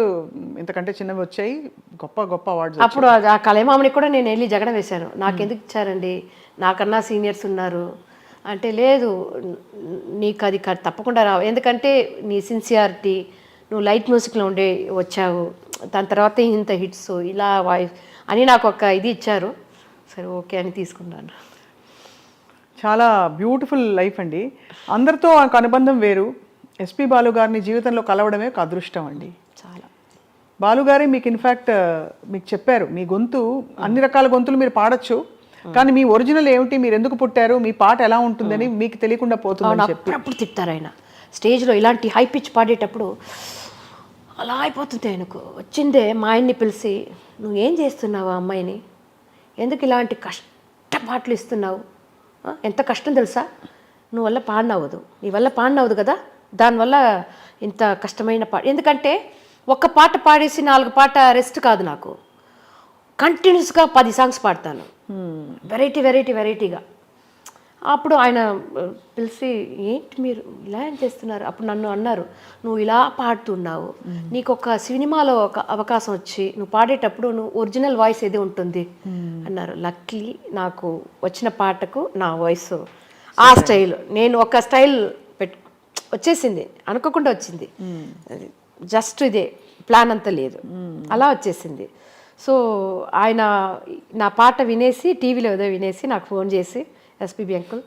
ఇంతకంటే చిన్నవి వచ్చాయి, గొప్ప గొప్ప అవార్డ్స్. అప్పుడు ఆ కలైమామణి కూడా నేను వెళ్ళి జగడ వేశాను, నాకు ఎందుకు ఇచ్చారండి, నాకన్నా సీనియర్స్ ఉన్నారు అంటే, లేదు నీకు అది తప్పకుండా రావు, ఎందుకంటే నీ సిన్సియారిటీ, నువ్వు లైట్ మ్యూజిక్లో వచ్చావు, దాని తర్వాత ఇంత హిట్స్ ఇలా వాయిస్ అని నాకు ఒక ఇది ఇచ్చారు. సరే ఓకే అని తీసుకున్నాను. చాలా బ్యూటిఫుల్ లైఫ్ అండి. అందరితో ఒక అనుబంధం వేరు. ఎస్పి బాలు గారిని జీవితంలో కలవడమే ఒక అదృష్టం అండి. చాలా. బాలుగారే మీకు ఇన్ఫ్యాక్ట్ మీకు చెప్పారు, మీ గొంతు అన్ని రకాల గొంతులు మీరు పాడొచ్చు, కానీ మీ ఒరిజినల్ ఏమిటి, మీరు ఎందుకు పుట్టారు, మీ పాట ఎలా ఉంటుందని మీకు తెలియకుండా పోతుందని చెప్పి అప్పుడు తిట్టారు ఆయన. స్టేజ్లో ఇలాంటి హై పిచ్ పాడేటప్పుడు అలా అయిపోతుంది ఆయనకు. వచ్చిందే మా ఆయన్ని పిలిచి, నువ్వు ఏం చేస్తున్నావు ఆ అమ్మాయిని, ఎందుకు ఇలాంటి కష్ట పాటలు ఇస్తున్నావు, ఎంత కష్టం తెలుసా, నువ్వు వల్ల పాడినవ్వదు, నీ వల్ల పాడినవ్వదు కదా, దానివల్ల ఇంత కష్టమైన పాట. ఎందుకంటే ఒక్క పాట పాడేసి 4 పాట రెస్ట్ కాదు నాకు, కంటిన్యూస్గా 10 సాంగ్స్ పాడతాను, వెరైటీగా. అప్పుడు ఆయన పిలిచి, ఏంటి మీరు ఇలా ఏం చేస్తున్నారు? అప్పుడు నన్ను అన్నారు, నువ్వు ఇలా పాడుతున్నావు, నీకు ఒక సినిమాలో ఒక అవకాశం వచ్చి నువ్వు పాడేటప్పుడు నువ్వు ఒరిజినల్ వాయిస్ ఏది ఉంటుంది అన్నారు. లక్కీ నాకు వచ్చిన పాటకు నా వాయిస్ ఆ స్టైల్, నేను ఒక స్టైల్ వచ్చేసింది, అనుకోకుండా వచ్చింది, జస్ట్ ఇదే ప్లాన్ అంతా లేదు, అలా వచ్చేసింది. సో ఆయన నా పాట వినేసి, టీవీలో ఏదో వినేసి నాకు ఫోన్ చేసి, ఎస్పీబీ అంకుల్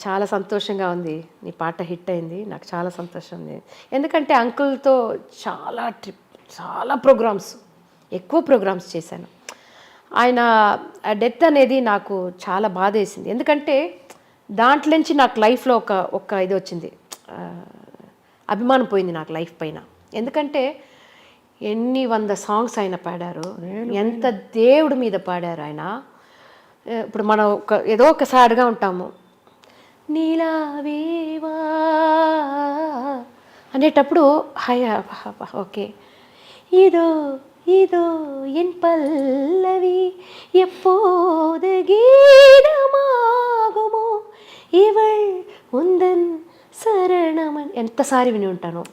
చాలా సంతోషంగా ఉంది, నీ పాట హిట్ అయింది, నాకు చాలా సంతోషం ఉంది. ఎందుకంటే అంకుల్తో చాలా ప్రోగ్రామ్స్, ఎక్కువ ప్రోగ్రామ్స్ చేశాను. ఆయన డెత్ అనేది నాకు చాలా బాధ వేసింది. ఎందుకంటే దాంట్లోంచి నాకు లైఫ్లో ఒక ఇది వచ్చింది, అభిమానం పోయింది నాకు లైఫ్ పైన. ఎందుకంటే ఎన్ని 100 సాంగ్స్ ఆయన పాడారు, ఎంత దేవుడి మీద పాడారు ఆయన. ఇప్పుడు మనం ఏదో ఒక సాడ్గా ఉంటాము, నీలావేవా అనేటప్పుడు ఓకే, இதோ இதோ என் பல்லவி எப்போது గీతమాగుమో ఇవళ్ ఉందన్ శరణమని ఎంతసారి విని ఉంటాను.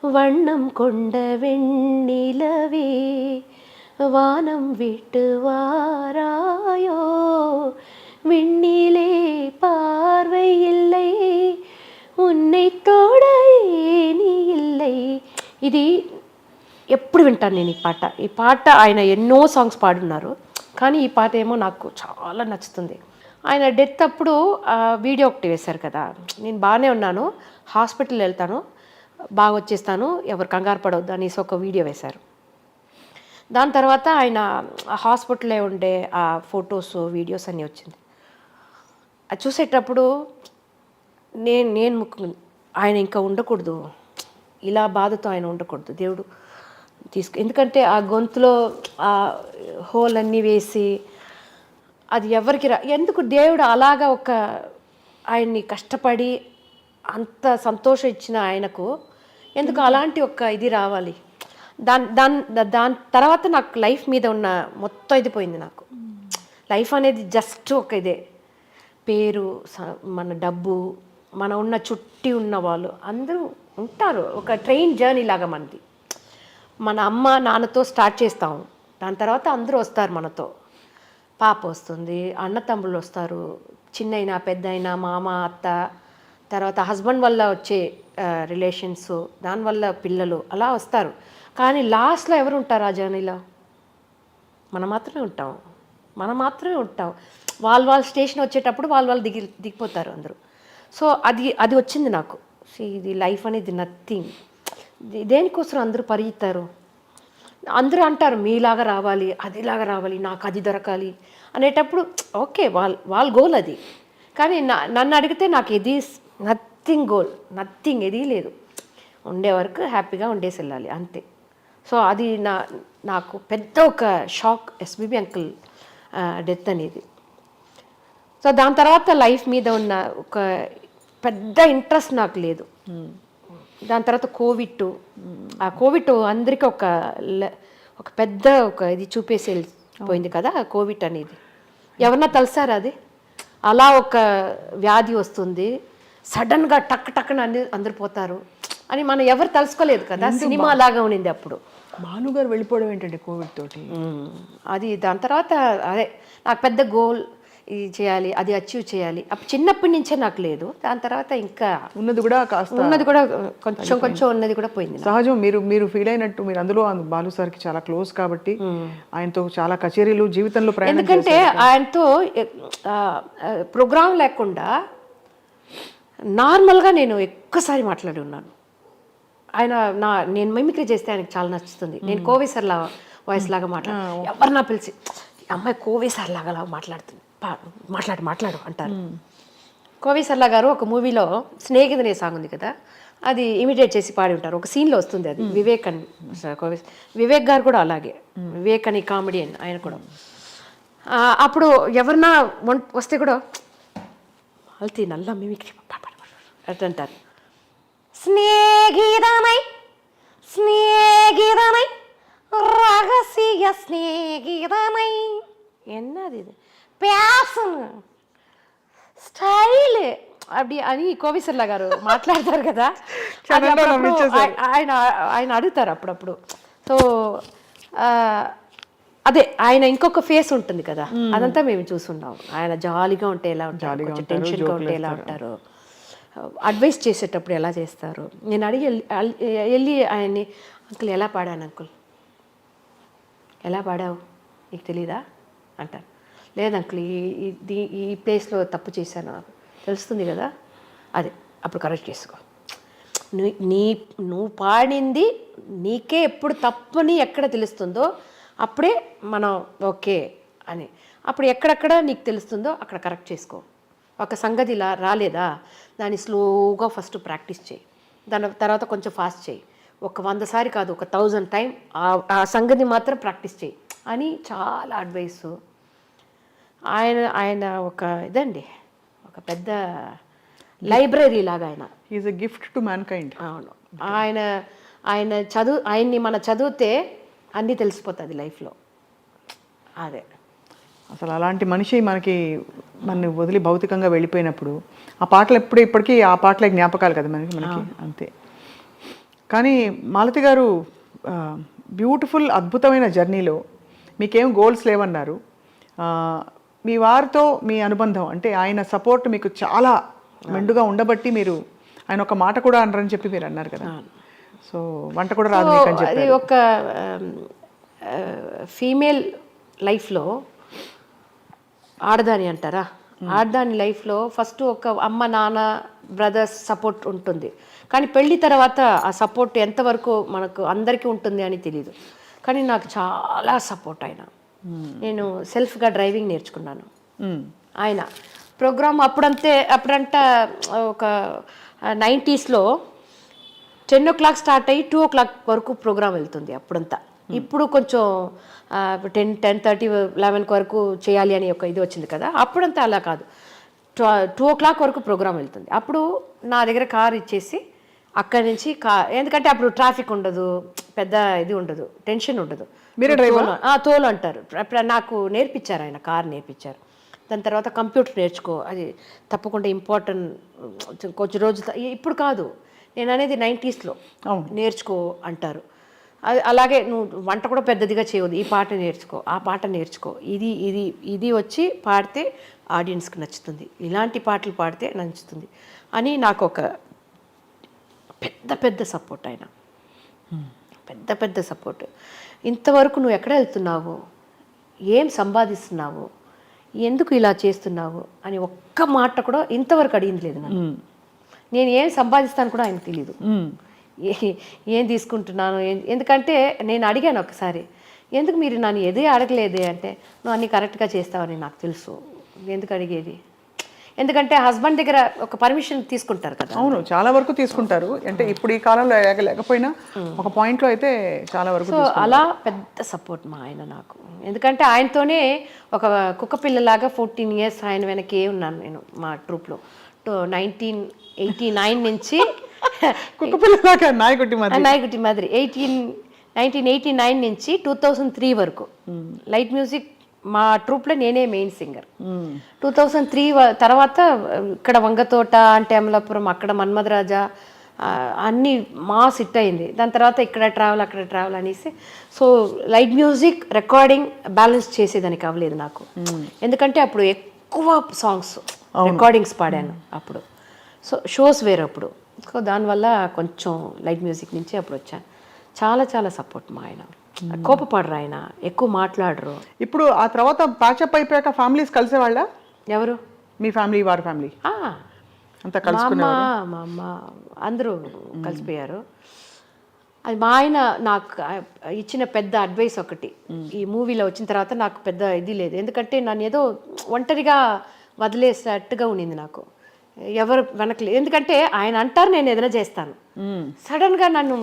வண்ணம் கொண்ட வெண்ணிலவே வானம் விட்டு வாராயோ, விண்ணிலே பார்வை இல்லை உன்னை తోడ நீ இல்லை. ఇది ఎప్పుడు వింటాను నేను ఈ పాట ఆయన ఎన్నో సాంగ్స్ పాడున్నారు, కానీ ఈ పాట ఏమో నాకు చాలా నచ్చుతుంది. ఆయన డెత్ అప్పుడు వీడియో ఒకటి వేశారు కదా, నేను బాగానే ఉన్నాను, హాస్పిటల్ వెళ్తాను, బాగా వచ్చేస్తాను, ఎవరు కంగారు పడవద్దు అనేసి ఒక వీడియో వేశారు. దాని తర్వాత ఆయన హాస్పిటల్లో ఉండే ఆ ఫొటోస్ వీడియోస్ అన్నీ వచ్చింది. అది చూసేటప్పుడు నేను ఆయన ఇంకా ఉండకూడదు, ఇలా బాధతో ఆయన ఉండకూడదు, దేవుడు ఎందుకంటే ఆ గొంతులో ఆ హోల్ అన్నీ వేసి అది ఎవరికి ఎందుకు దేవుడు అలాగా ఆయన్ని కష్టపడి అంత సంతోషం ఇచ్చిన ఆయనకు ఎందుకు అలాంటి ఇది రావాలి? దాని తర్వాత నాకు లైఫ్ మీద ఉన్న మొత్తం ఇది పోయింది. నాకు లైఫ్ అనేది జస్ట్ ఇదే, పేరు, మన డబ్బు, మన ఉన్న చుట్టి ఉన్న వాళ్ళు అందరూ ఉంటారు, ఒక ట్రైన్ జర్నీ లాగా మనది. మన అమ్మ నాన్నతో స్టార్ట్ చేస్తాము, దాని తర్వాత అందరూ వస్తారు మనతో, పాప వస్తుంది, అన్న తమ్ముళ్ళు వస్తారు, చిన్నైనా పెద్దయినా, మామ అత్త, తర్వాత హస్బెండ్ వల్ల వచ్చే రిలేషన్స్, దానివల్ల పిల్లలు అలా వస్తారు. కానీ లాస్ట్లో ఎవరు ఉంటారు ఆ జర్నీలో? మనం మాత్రమే ఉంటాం. వాళ్ళ స్టేషన్ వచ్చేటప్పుడు వాళ్ళు దిగిపోతారు అందరూ. సో అది వచ్చింది నాకు. ఇది లైఫ్ అనేది నథింగ్. దేనికోసం అందరూ పరిగెత్తారు, అందరూ అంటారు మీలాగా రావాలి, అదిలాగా రావాలి, నాకు అది దొరకాలి అనేటప్పుడు ఓకే, వాళ్ళ గోల్ అది. కానీ నన్ను అడిగితే నాకు ఇది నథింగ్ గోల్, నథింగ్, ఏదీ లేదు, ఉండే వరకు హ్యాపీగా ఉండేసి వెళ్ళాలి అంతే. సో అది నాకు పెద్ద ఒక షాక్, ఎస్పీబీ అంకుల్ డెత్ అనేది. సో దాని తర్వాత లైఫ్ మీద ఉన్న ఒక పెద్ద ఇంట్రెస్ట్ నాకు లేదు. దాని తర్వాత కోవిడ్, ఆ కోవిడ్ అందరికీ ఒక పెద్ద ఇది చూపేసి వెళ్ళిపోయింది కదా కోవిడ్ అనేది. ఎవరన్నా తెలుసారా అది? అలా ఒక వ్యాధి వస్తుంది, సడన్గా టక్కున అందరు పోతారు అని మనం ఎవరు తెలుసుకోలేదు కదా, సినిమా లాగా ఉండింది అప్పుడు. భానుగారు వెళ్ళిపోవడం ఏంటంటే కోవిడ్ తోటి అది. దాని తర్వాత అదే నాకు పెద్ద గోల్, ఇది చేయాలి, అది అచీవ్ చేయాలి, అప్పుడు చిన్నప్పటి నుంచే నాకు లేదు. దాని తర్వాత ఇంకా ఉన్నది కూడా కొంచెం ఉన్నది కూడా పోయింది. సహజం, మీరు ఫీల్ అయినట్టు, మీరు అందులో బాలు సార్కి చాలా క్లోజ్ కాబట్టి ఆయనతో చాలా కచేరీలు జీవితంలో ప్రయాణం. ఎందుకంటే ఆయనతో ప్రోగ్రామ్ లేకుండా నార్మల్గా నేను ఎక్కువసారి మాట్లాడి ఉన్నాను. నేను మిమిక్రీ చేస్తే ఆయనకు చాలా నచ్చుతుంది. నేను కోవేసర్ వాయిస్ లాగా ఎవరన్నా పిలిచి అమ్మాయి కోవేసర్ లాగా మాట్లాడుతుంది, మాట్లాడు అంటారు. కోవేసర్లా గారు ఒక మూవీలో స్నేహితునే సాంగ్ ఉంది కదా, అది ఇమిటేట్ చేసి పాడి ఉంటారు, ఒక సీన్లో వస్తుంది అది. వివేక్ గారు కూడా అలాగే, వివేక్ అని కామెడియన్ ఆయన కూడా. అప్పుడు ఎవరన్నా వస్తే కూడా అల్తీ నల్ల మిమిక్రీ అంటారు. స్నేహితమై ரகசிய சிநேகிதனை என்னது இது ప్యాషన్ స్టైల్ అప్పుడు అని కోవిసర్లా గారు మాట్లాడతారు కదా అది అప్పుడప్పుడు ఆయన ఆయన అడుగుతారు అప్పుడప్పుడు. సో అదే ఆయన ఇంకొక ఫేస్ ఉంటుంది కదా, అదంతా మేము చూస్తున్నాం. ఆయన జాలీగా ఉంటే ఎలా ఉంటారు, కొంచెం టెన్షన్గా ఉంటే ఎలా ఉంటారు, అడ్వైస్ చేసేటప్పుడు ఎలా చేస్తారు. నేను అడిగి వెళ్ళి ఆయన్ని, అంకుల్ ఎలా పాడాను అంకుల్, ఎలా పాడావు నీకు తెలీదా అంటారు. లేదు అంకుల్ ఈ ప్లేస్లో తప్పు చేశాను తెలుస్తుంది కదా, అదే అప్పుడు కరెక్ట్ చేసుకో. నువ్వు పాడింది నీకే ఎప్పుడు తప్పని ఎక్కడ తెలుస్తుందో అప్పుడే మనం ఓకే అని, అప్పుడు ఎక్కడెక్కడ నీకు తెలుస్తుందో అక్కడ కరెక్ట్ చేసుకో. ఒక సంగతి ఇలా రాలేదా దాన్ని స్లోగా ఫస్ట్ ప్రాక్టీస్ చేయి, దాని తర్వాత కొంచెం ఫాస్ట్ చేయి, ఒక 100 సారి కాదు ఒక 1000 టైం ఆ సంగతి మాత్రం ప్రాక్టీస్ చేయి అని చాలా అడ్వైసు. ఆయన ఒక ఇదండి, ఒక పెద్ద లైబ్రరీ లాగా ఆయన. Is a gift to man kind. అవును, ఆయన్ని మనం చదివితే అన్నీ తెలిసిపోతుంది లైఫ్లో. అదే అసలు అలాంటి మనిషి మన వదిలి భౌతికంగా వెళ్ళిపోయినప్పుడు ఆ పాటలు ఇప్పటికీ ఆ పాటలే జ్ఞాపకాలు కదా మనకి అంతే. కానీ మాలతి గారు బ్యూటిఫుల్ అద్భుతమైన జర్నీలో మీకేం గోల్స్ లేవన్నారు. మీ వారితో మీ అనుబంధం అంటే ఆయన సపోర్ట్ మీకు చాలా మెండుగా ఉండబట్టి మీరు ఆయన ఒక మాట కూడా అనరని చెప్పి మీరు అన్నారు కదా. సో వంట కూడా రాదు మీకు అని చెప్పి. అది ఒక ఫీమేల్ లైఫ్లో ఆడదాని అంటారా, ఆడదాని లైఫ్లో ఫస్ట్ ఒక అమ్మ నాన్న బ్రదర్స్ సపోర్ట్ ఉంటుంది, కానీ పెళ్ళి తర్వాత ఆ సపోర్ట్ ఎంతవరకు మనకు అందరికీ ఉంటుంది అని తెలియదు. కానీ నాకు చాలా సపోర్ట్ ఆయన. నేను సెల్ఫ్గా డ్రైవింగ్ నేర్చుకున్నాను. ఆయన ప్రోగ్రామ్ అప్పుడంట ఒక 90sలో 10 o'clock స్టార్ట్ అయ్యి 2 o'clock వరకు ప్రోగ్రామ్ వెళ్తుంది అప్పుడంతా. ఇప్పుడు కొంచెం 10:30 11 వరకు చేయాలి అని ఒక ఇది వచ్చింది కదా, అప్పుడంతా అలా కాదు, 2 o'clock వరకు ప్రోగ్రామ్ వెళ్తుంది. అప్పుడు నా దగ్గర కార్ ఇచ్చేసి అక్కడి నుంచి ఎందుకంటే అప్పుడు ట్రాఫిక్ ఉండదు, పెద్ద ఇది ఉండదు, టెన్షన్ ఉండదు. మీరే డ్రైవర్? తోలు అంటారు. నాకు నేర్పించారు, ఆయన కార్ నేర్పించారు. దాని తర్వాత కంప్యూటర్ నేర్చుకో, అది తప్పకుండా ఇంపార్టెంట్, కొంచెం రోజు ఇప్పుడు కాదు నేను అనేది 90sలో నేర్చుకో అంటారు. అది అలాగే నువ్వు వంట కూడా పెద్దదిగా చేయవద్దు, ఈ పాట నేర్చుకో, ఆ పాట నేర్చుకో, ఇది వచ్చి పాడితే ఆడియన్స్కి నచ్చుతుంది, ఇలాంటి పాటలు పాడితే నచ్చుతుంది అని నాకు ఒక పెద్ద సపోర్ట్ ఆయన. పెద్ద సపోర్ట్. ఇంతవరకు నువ్వు ఎక్కడ వెళ్తున్నావు, ఏం సంపాదిస్తున్నావు, ఎందుకు ఇలా చేస్తున్నావు అని ఒక్క మాట కూడా ఇంతవరకు అడిగింది లేదు నన్ను. నేను ఏం సంపాదిస్తాను కూడా ఆయనకు తెలీదు, ఏం తీసుకుంటున్నాను. ఎందుకంటే నేను అడిగాను ఒకసారి, ఎందుకు మీరు నన్ను ఎదే అడగలేదే అంటే, నువ్వు అన్నీ కరెక్ట్గా చేస్తావని నాకు తెలుసు, ఎందుకు అడిగేది. ఎందుకంటే హస్బెండ్ దగ్గర ఒక పర్మిషన్ తీసుకుంటారు కదా. అవును, చాలా వరకు తీసుకుంటారు. అంటే ఇప్పుడు ఈ కాలంలో లేకపోయినా ఒక పాయింట్లో అయితే చాలా వరకు. సో అలా పెద్ద సపోర్ట్ మా ఆయన నాకు. ఎందుకంటే ఆయనతోనే ఒక కుక్క పిల్లలాగా 14 years ఆయన వెనకే ఉన్నాను నేను మా ట్రూప్లో. 1989 నుంచి కుక్క పిల్లలాగా నాయకుటి మాదిరి 1989 నుంచి 2003 వరకు లైట్ మ్యూజిక్ మా ట్రూప్లో నేనే మెయిన్ సింగర్. 2003 తర్వాత ఇక్కడ వంగతోట అంటే అమలాపురం, అక్కడ మన్మధరాజా అన్నీ మాస్ హిట్ అయింది. దాని తర్వాత ఇక్కడ ట్రావెల్ అక్కడ ట్రావెల్ అనేసి, so light music recording balance చేసేదానికి అవ్వలేదు నాకు. ఎందుకంటే అప్పుడు ఎక్కువ సాంగ్స్ రికార్డింగ్స్ పాడాను అప్పుడు, సో షోస్ వేరే అప్పుడు. సో దానివల్ల కొంచెం లైట్ మ్యూజిక్ నుంచి అప్పుడు వచ్చాను. చాలా సపోర్ట్ మా ఆయన. కోపపడరు ఆయన, ఎక్కువ మాట్లాడరు. ఇప్పుడు ఆ తర్వాత ప్యాచప్ అయిపోయాక ఫ్యామిలీస్ కలిసేవాళ్ళ? ఎవరు? మీ ఫ్యామిలీ, వారి ఫ్యామిలీ అంతా కలుసుకున్నారు? మా అమ్మ అందరూ కలిసిపోయారు. అది మా ఆయన నాకు ఇచ్చిన పెద్ద అడ్వైస్ ఒకటి, ఈ మూవీలో వచ్చిన తర్వాత నాకు పెద్ద ఇది లేదు. ఎందుకంటే నన్ను ఏదో ఒంటరిగా వదిలేసేటట్టుగా ఉండింది నాకు, ఎవరు వెనకలేదు. ఎందుకంటే ఆయన అంటారు నేను ఏదైనా చేస్తాను, సడన్గా నన్ను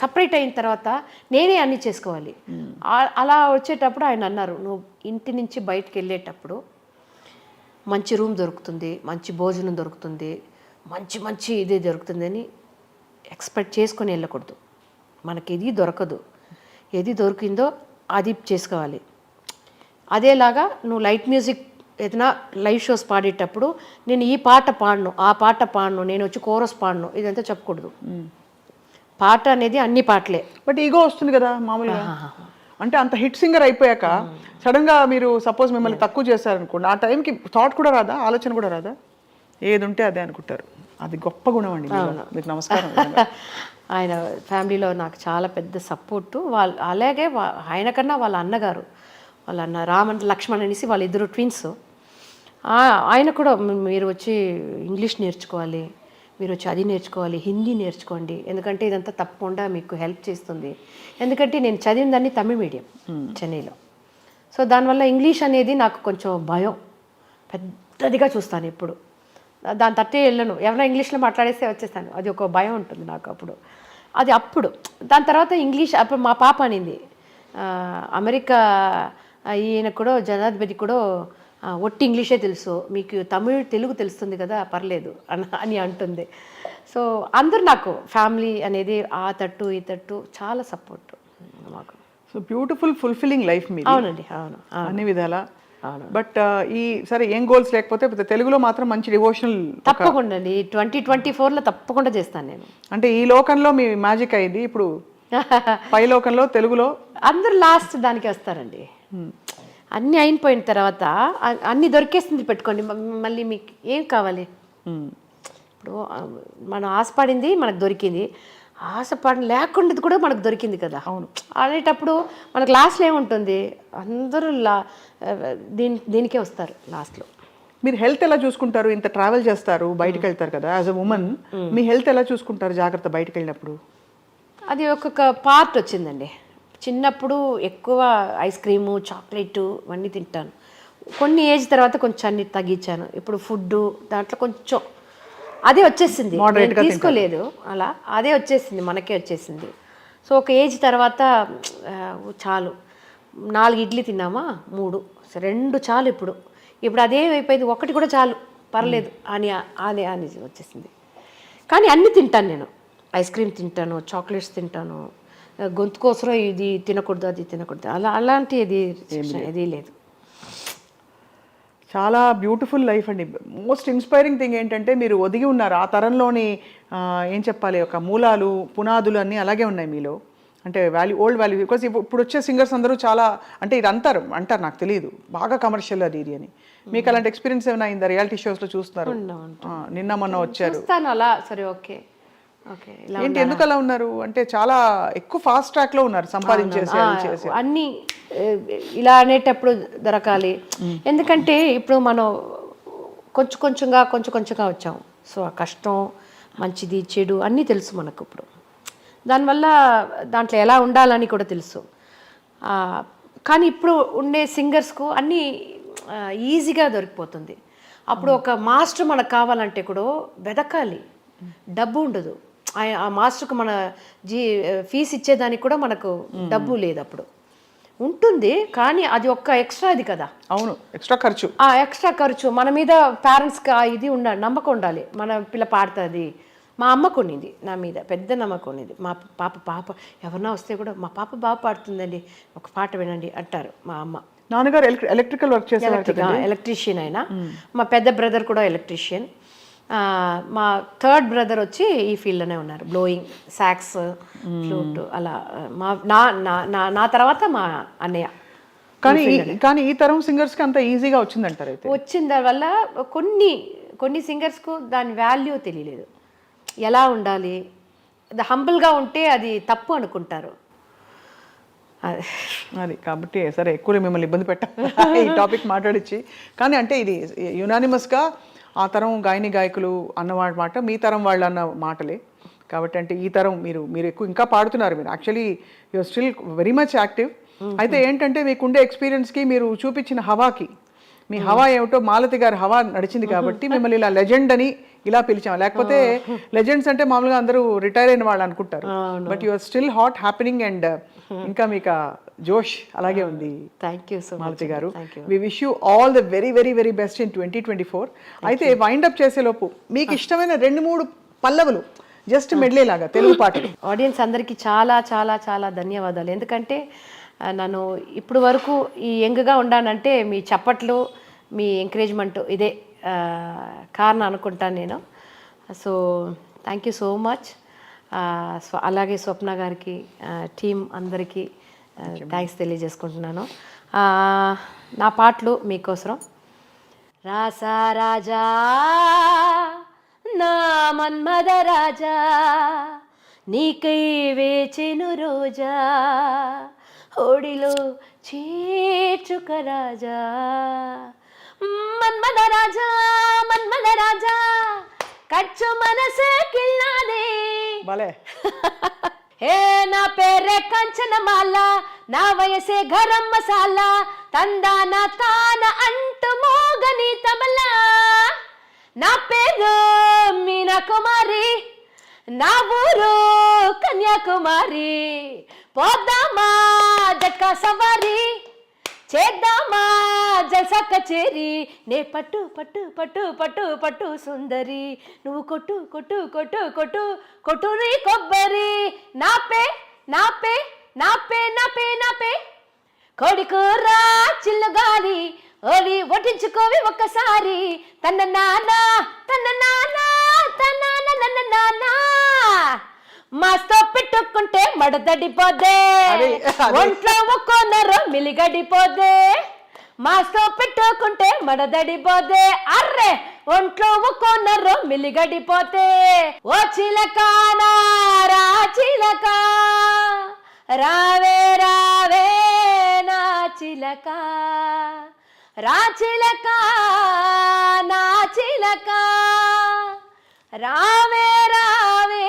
సపరేట్ అయిన తర్వాత నేనే అన్నీ చేసుకోవాలి. అలా వచ్చేటప్పుడు ఆయన అన్నారు, నువ్వు ఇంటి నుంచి బయటకు వెళ్ళేటప్పుడు మంచి రూమ్ దొరుకుతుంది, మంచి భోజనం దొరుకుతుంది, మంచి ఇది దొరుకుతుంది అని ఎక్స్పెక్ట్ చేసుకొని వెళ్ళకూడదు. మనకి ఇది దొరకదు, ఏది దొరికిందో అది చేసుకోవాలి. అదేలాగా నువ్వు లైట్ మ్యూజిక్ ఏదైనా లైవ్ షోస్ పాడేటప్పుడు నేను ఈ పాట పాడను, ఆ పాట పాడను, నేను వచ్చి కోరస్ పాడను, ఇదంతా చెప్పకూడదు. పాట అనేది అన్ని పాటలే. బట్ ఈగో వస్తుంది కదా మామూలుగా. అంటే అంత హిట్ సింగర్ అయిపోయాక సడన్ గా మీరు సపోజ్ మిమ్మల్ని తక్కువ చేశారనుకోండి, ఆ టైంకి థాట్ కూడా రాదా, ఆలోచన కూడా రాదా? ఏది ఉంటే అదే అనుకుంటారు. అది గొప్ప గుణం అండి మీలో. మీకు నమస్కారం. ఆయన ఫ్యామిలీలో నాకు చాలా పెద్ద సపోర్టు. వాళ్ళు అలాగే ఆయన కన్నా వాళ్ళ అన్నగారు, వాళ్ళ అన్న రామన్ లక్ష్మణ్ అనేసి వాళ్ళిద్దరు ట్విన్స్. ఆయన కూడా మీరు వచ్చి ఇంగ్లీష్ నేర్చుకోవాలి, మీరు వచ్చి అది నేర్చుకోవాలి, హిందీ నేర్చుకోండి, ఎందుకంటే ఇదంతా తప్పకుండా మీకు హెల్ప్ చేస్తుంది. ఎందుకంటే నేను చదివిందాన్ని తమిళ మీడియం చెన్నైలో. సో దానివల్ల ఇంగ్లీష్ అనేది నాకు కొంచెం భయం, పెద్దదిగా చూస్తాను ఎప్పుడు. దాని తట్టే వెళ్ళను, ఎవరైనా ఇంగ్లీష్లో మాట్లాడేస్తే వచ్చేస్తాను, అది ఒక భయం ఉంటుంది నాకు అప్పుడు. అది అప్పుడు దాని తర్వాత ఇంగ్లీష్ అప్పుడు మా పాప అనింది, అమెరికా ఈయన కూడా జనాధిపతి కూడా ఒట్టి ఇంగ్లీషే తెలుసు, మీకు తెలుగు తెలుస్తుంది కదా, పర్లేదు అని అంటుంది. సో అందరు నాకు ఫ్యామిలీ అనేది ఆ తట్టు ఈ తట్టు చాలా సపోర్ట్ మాకు. సో బ్యూటిఫుల్ ఫుల్ఫిల్లింగ్ లైఫ్ మీ. అవునండి, అవును, అన్ని విధాలా. బట్ ఈ సరే ఏం గోల్స్ లేకపోతే తెలుగులో మాత్రం మంచి డివోషనల్ తప్పకుండా అండి 2024లో తప్పకుండా చేస్తాను నేను. అంటే ఈ లోకంలో మీ మ్యాజిక్ అయింది, ఇప్పుడు పై లోకంలో తెలుగులో అందరు లాస్ట్ దానికి వస్తారండి. అన్నీ అయిపోయిన తర్వాత అన్నీ దొరికేస్తుంది పెట్టుకోండి, మళ్ళీ మీకు ఏం కావాలి? ఇప్పుడు మనం ఆశపడింది మనకు దొరికింది, ఆశపడి లేకుండా కూడా మనకు దొరికింది కదా. అవును. ఆడేటప్పుడు మనకు లాస్ట్లో ఏముంటుంది, అందరూ దీనికే వస్తారు లాస్ట్లో. మీరు హెల్త్ ఎలా చూసుకుంటారు? ఇంత ట్రావెల్ చేస్తారు, బయటకు వెళ్తారు కదా, as a women me health ఎలా చూసుకుంటారు జాగ్రత్త బయటకు వెళ్ళినప్పుడు? అది ఒక్కొక్క పార్ట్ వచ్చిందండి. చిన్నప్పుడు ఎక్కువ ఐస్ క్రీము, చాక్లెట్ ఇవన్నీ తింటాను. కొన్ని ఏజ్ తర్వాత కొంచెం అన్ని తగ్గించాను. ఇప్పుడు ఫుడ్ దాంట్లో కొంచెం అదే వచ్చేసింది, తీసుకోలేదు అలా, అదే వచ్చేసింది, మనకే వచ్చేసింది. సో ఒక ఏజ్ తర్వాత చాలు, 4 ఇడ్లీ తిన్నామా 3, 2 చాలు. ఇప్పుడు అదే అయిపోయింది, 1 కూడా చాలు, పర్లేదు అని అని అని వచ్చేసింది. కానీ అన్నీ తింటాను నేను, ఐస్ క్రీమ్ తింటాను, చాక్లెట్స్ తింటాను, గొంతు కోసం ఇది తినకూడదు అది తినకూడదు అలాంటి ఏది లేదు. చాలా బ్యూటిఫుల్ లైఫ్ అండి. మోస్ట్ ఇన్స్పైరింగ్ థింగ్ ఏంటంటే మీరు ఒదిగి ఉన్నారు, ఆ తరంలోని ఏం చెప్పాలి, ఒక మూలాలు పునాదులు అన్నీ అలాగే ఉన్నాయి మీలో. అంటే ఓల్డ్ వాల్యూ. బికాజ్ ఇప్పుడు వచ్చే సింగర్స్ అందరూ చాలా అంటే ఇది అంటారు నాకు తెలియదు, బాగా కమర్షియల్ అది ఇది అని. మీకు అలాంటి ఎక్స్పీరియన్స్ ఏమైనా అయిందా? రియాలిటీ షోస్లో చూస్తున్నారు, నిన్న మొన్న వచ్చారు అలా, సరే ఓకే ఓకే. ఏంటి ఎందుకు అలా ఉన్నారు అంటే చాలా ఎక్కువ ఫాస్ట్ ట్రాక్ లో ఉన్నారు, సంపాదించేసి అన్ని ఇలా అనేటప్పుడు దొరకాలి. ఎందుకంటే ఇప్పుడు మనం కొంచెం కొంచెంగా వచ్చాము. సో ఆ కష్టం, మంచిది చెడు అన్నీ తెలుసు మనకు ఇప్పుడు. దానివల్ల దాంట్లో ఎలా ఉండాలని కూడా తెలుసు. కానీ ఇప్పుడు ఉండే సింగర్స్కు అన్నీ ఈజీగా దొరికిపోతుంది. అప్పుడు ఒక మాస్టర్ మనకు కావాలంటే కూడా వెతకాలి, డబ్బు ఉండదు. ఆ మాస్టర్కు మన ఫీజు ఇచ్చేదానికి కూడా మనకు డబ్బు లేదు. అప్పుడు ఉంటుంది కానీ అది ఒక్క ఎక్స్ట్రా ఇది కదా. అవును, ఎక్స్ట్రా ఖర్చు. ఆ ఎక్స్ట్రా ఖర్చు మన మీద పేరెంట్స్కి ఇది ఉండాలి, నమ్మకం ఉండాలి, మన పిల్ల పాడుతుంది. మా అమ్మకు ఉన్నింది నా మీద పెద్ద నమ్మకం ఉన్నింది. మా పాప ఎవరన్నా వస్తే కూడా మా పాప బాగా పాడుతుందండి, ఒక పాట వినండి అంటారు మా అమ్మ. నాన్నగారు ఎలక్ట్రికల్ వర్క్ చేసేవారు, ఎలక్ట్రీషియన్ అయినా. మా పెద్ద బ్రదర్ కూడా ఎలక్ట్రీషియన్. మా థర్డ్ బ్రదర్ వచ్చి ఈ ఫీల్డ్లోనే ఉన్నారు, బ్లోయింగ్, సాక్స్, ఫ్లూట్ అలా. నా తర్వాత మా అన్నయ్య. కానీ ఈ తరం సింగర్స్కి అంత ఈజీగా వచ్చిందంటారు అయితే? వచ్చిన దానివల్ల కొన్ని సింగర్స్కు దాని వాల్యూ తెలియలేదు, ఎలా ఉండాలి, హంబుల్గా ఉంటే అది తప్పు అనుకుంటారు. అది కాబట్టి సరే ఎక్కువ మిమ్మల్ని ఇబ్బంది పెట్టాలి ఈ టాపిక్ మాట్లాడించి. కానీ అంటే ఇది యునానిమస్గా ఆ తరం గాయకులు అన్నమాట మాట మీ తరం వాళ్ళు అన్న మాటలే. కాబట్టి అంటే ఈ తరం మీరు ఎక్కువ ఇంకా పాడుతున్నారు. మీరు actually you are still very much active. అయితే ఏంటంటే మీకుండే ఎక్స్పీరియన్స్కి మీరు చూపించిన హవాకి, మీ హవా ఏమిటో మాలతి గారి హవా నడిచింది కాబట్టి మిమ్మల్ని ఇలా లెజెండ్ అని ఇలా పిలిచాం. లేకపోతే లెజెండ్స్ అంటే మామూలుగా అందరూ రిటైర్ అయిన వాళ్ళు అనుకుంటారు. But you're still hot happening and ఇంకా మీకు జోష్ అలాగే ఉంది. Thank you so much Malathi garu. We wish you all the very very very best in 2024. అయితే వైండప్ చేసేలోపు మీకు ఇష్టమైన 2-3 పల్లవులు జస్ట్ మెడ్లే లాగా తెలుగు పాటలు. ఆడియన్స్ అందరికీ చాలా చాలా చాలా ధన్యవాదాలు. ఎందుకంటే నన్ను ఇప్పుడు వరకు ఈ యంగ్గా ఉండానంటే మీ చప్పట్లు, మీ ఎంకరేజ్మెంట్ ఇదే కారణం అనుకుంటాను నేను. So thank you so much. అలాగే స్వప్న గారికి, టీం అందరికీ థ్యాంక్స్ తెలియజేసుకుంటున్నాను. నా పాటలు మీకోసం. రాసా రాజా నా మన్మద రాజా, నీకై వేచెను రోజా, ఓడిలో చేర్చుక రాజా. మన్మద రాజా మన్మద రాజా, కచ్చు మనసే కిల్లాదే. భలే. హే నా పేరే కంచనమాల, నా వయసే గరం మసాలా, తందాన తాన అంటు మోగని తబలా. నా పేరు మీనా కుమారి, నా ఊరు కన్యాకుమారి. పోదామా జట్కా సవారి, చేద్దామా జల్సా కచేరి. నే పట్టు పట్టు పట్టు పట్టు పట్టు సుందరి, నువ్వు కొట్టు కొట్టు కొట్టు కొట్టు కొట్టు నీ కొబ్బరి. నాపే నాపే నాపే నాపే నాపే కోడి కూర చిల్లుగాలి, ఓడి వడ్డించుకోవి ఒక్కసారి. తన నాన్న తన నాన్న తన నాన్న, మాస్తో పెట్టుకుంటే మడదడిపోదే, ఒంట్లో ఒక్కొన్నర మిలిగడిపోదే. మాస్తో పెట్టుకుంటే మడదడిపోదే, అర్రే ఒంట్లో ఒక్కొన్నర మిలిగడిపోతే. ఓ చిలక రా చిలక, రావే రావే నా చిలక, రా చిలక నా చిలక, రావే రావే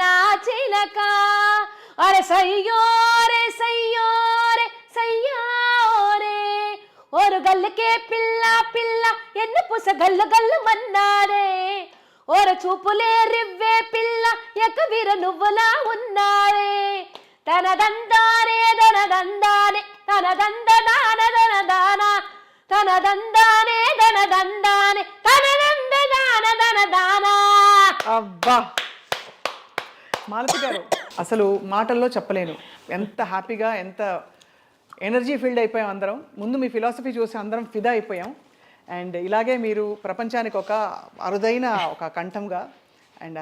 నా చిలక. అరే సయ్యోరే సయ్యోరే సయ్యోరే, ఓరు గల్లకే పిల్ల పిల్ల ఎన్ను పుస గల్లు గల్లు మన్నారే. ఓర చూపులే రివ్వే పిల్ల ఎకవీర నువ్వులా ఉన్నారే. తన దందానే దన దందానే తన దందనాన దన దాన, తన దందానే దన దందానే తన దందనాన దన దాన. అబ్బా మాలతి గారు, అసలు మాటల్లో చెప్పలేను ఎంత హ్యాపీగా, ఎంత ఎనర్జీ ఫీల్డ్ అయిపోయాం అందరం. ముందు మీ ఫిలాసఫీ చూసి అందరం ఫిదా అయిపోయాం. అండ్ ఇలాగే మీరు ప్రపంచానికి ఒక అరుదైన ఒక కంఠంగా అండ్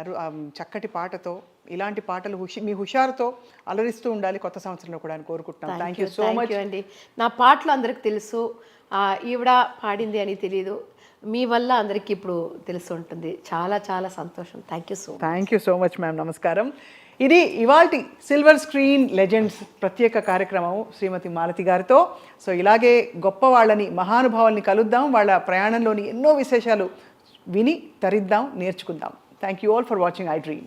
చక్కటి పాటతో, ఇలాంటి పాటలు మీ హుషారుతో అలరిస్తూ ఉండాలి కొత్త సంవత్సరంలో కూడా అని కోరుకుంటున్నాం. థ్యాంక్ యూ సో మచ్ అండి. నా పాటలు అందరికి తెలుసు, ఈవిడ పాడింది అని తెలియదు, మీ వల్ల అందరికీ ఇప్పుడు తెలిసి ఉంటుంది. చాలా చాలా సంతోషం. Thank you so much ma'am. నమస్కారం. ఇది ఇవాల్టి సిల్వర్ స్క్రీన్ లెజెండ్స్ ప్రత్యేక కార్యక్రమం శ్రీమతి మాలతి గారితో. సో ఇలాగే గొప్ప వాళ్ళని, మహానుభావుల్ని కలుద్దాం, వాళ్ళ ప్రయాణంలోని ఎన్నో విశేషాలు విని తరిద్దాం, నేర్చుకుందాం. Thank you all for watching I dream.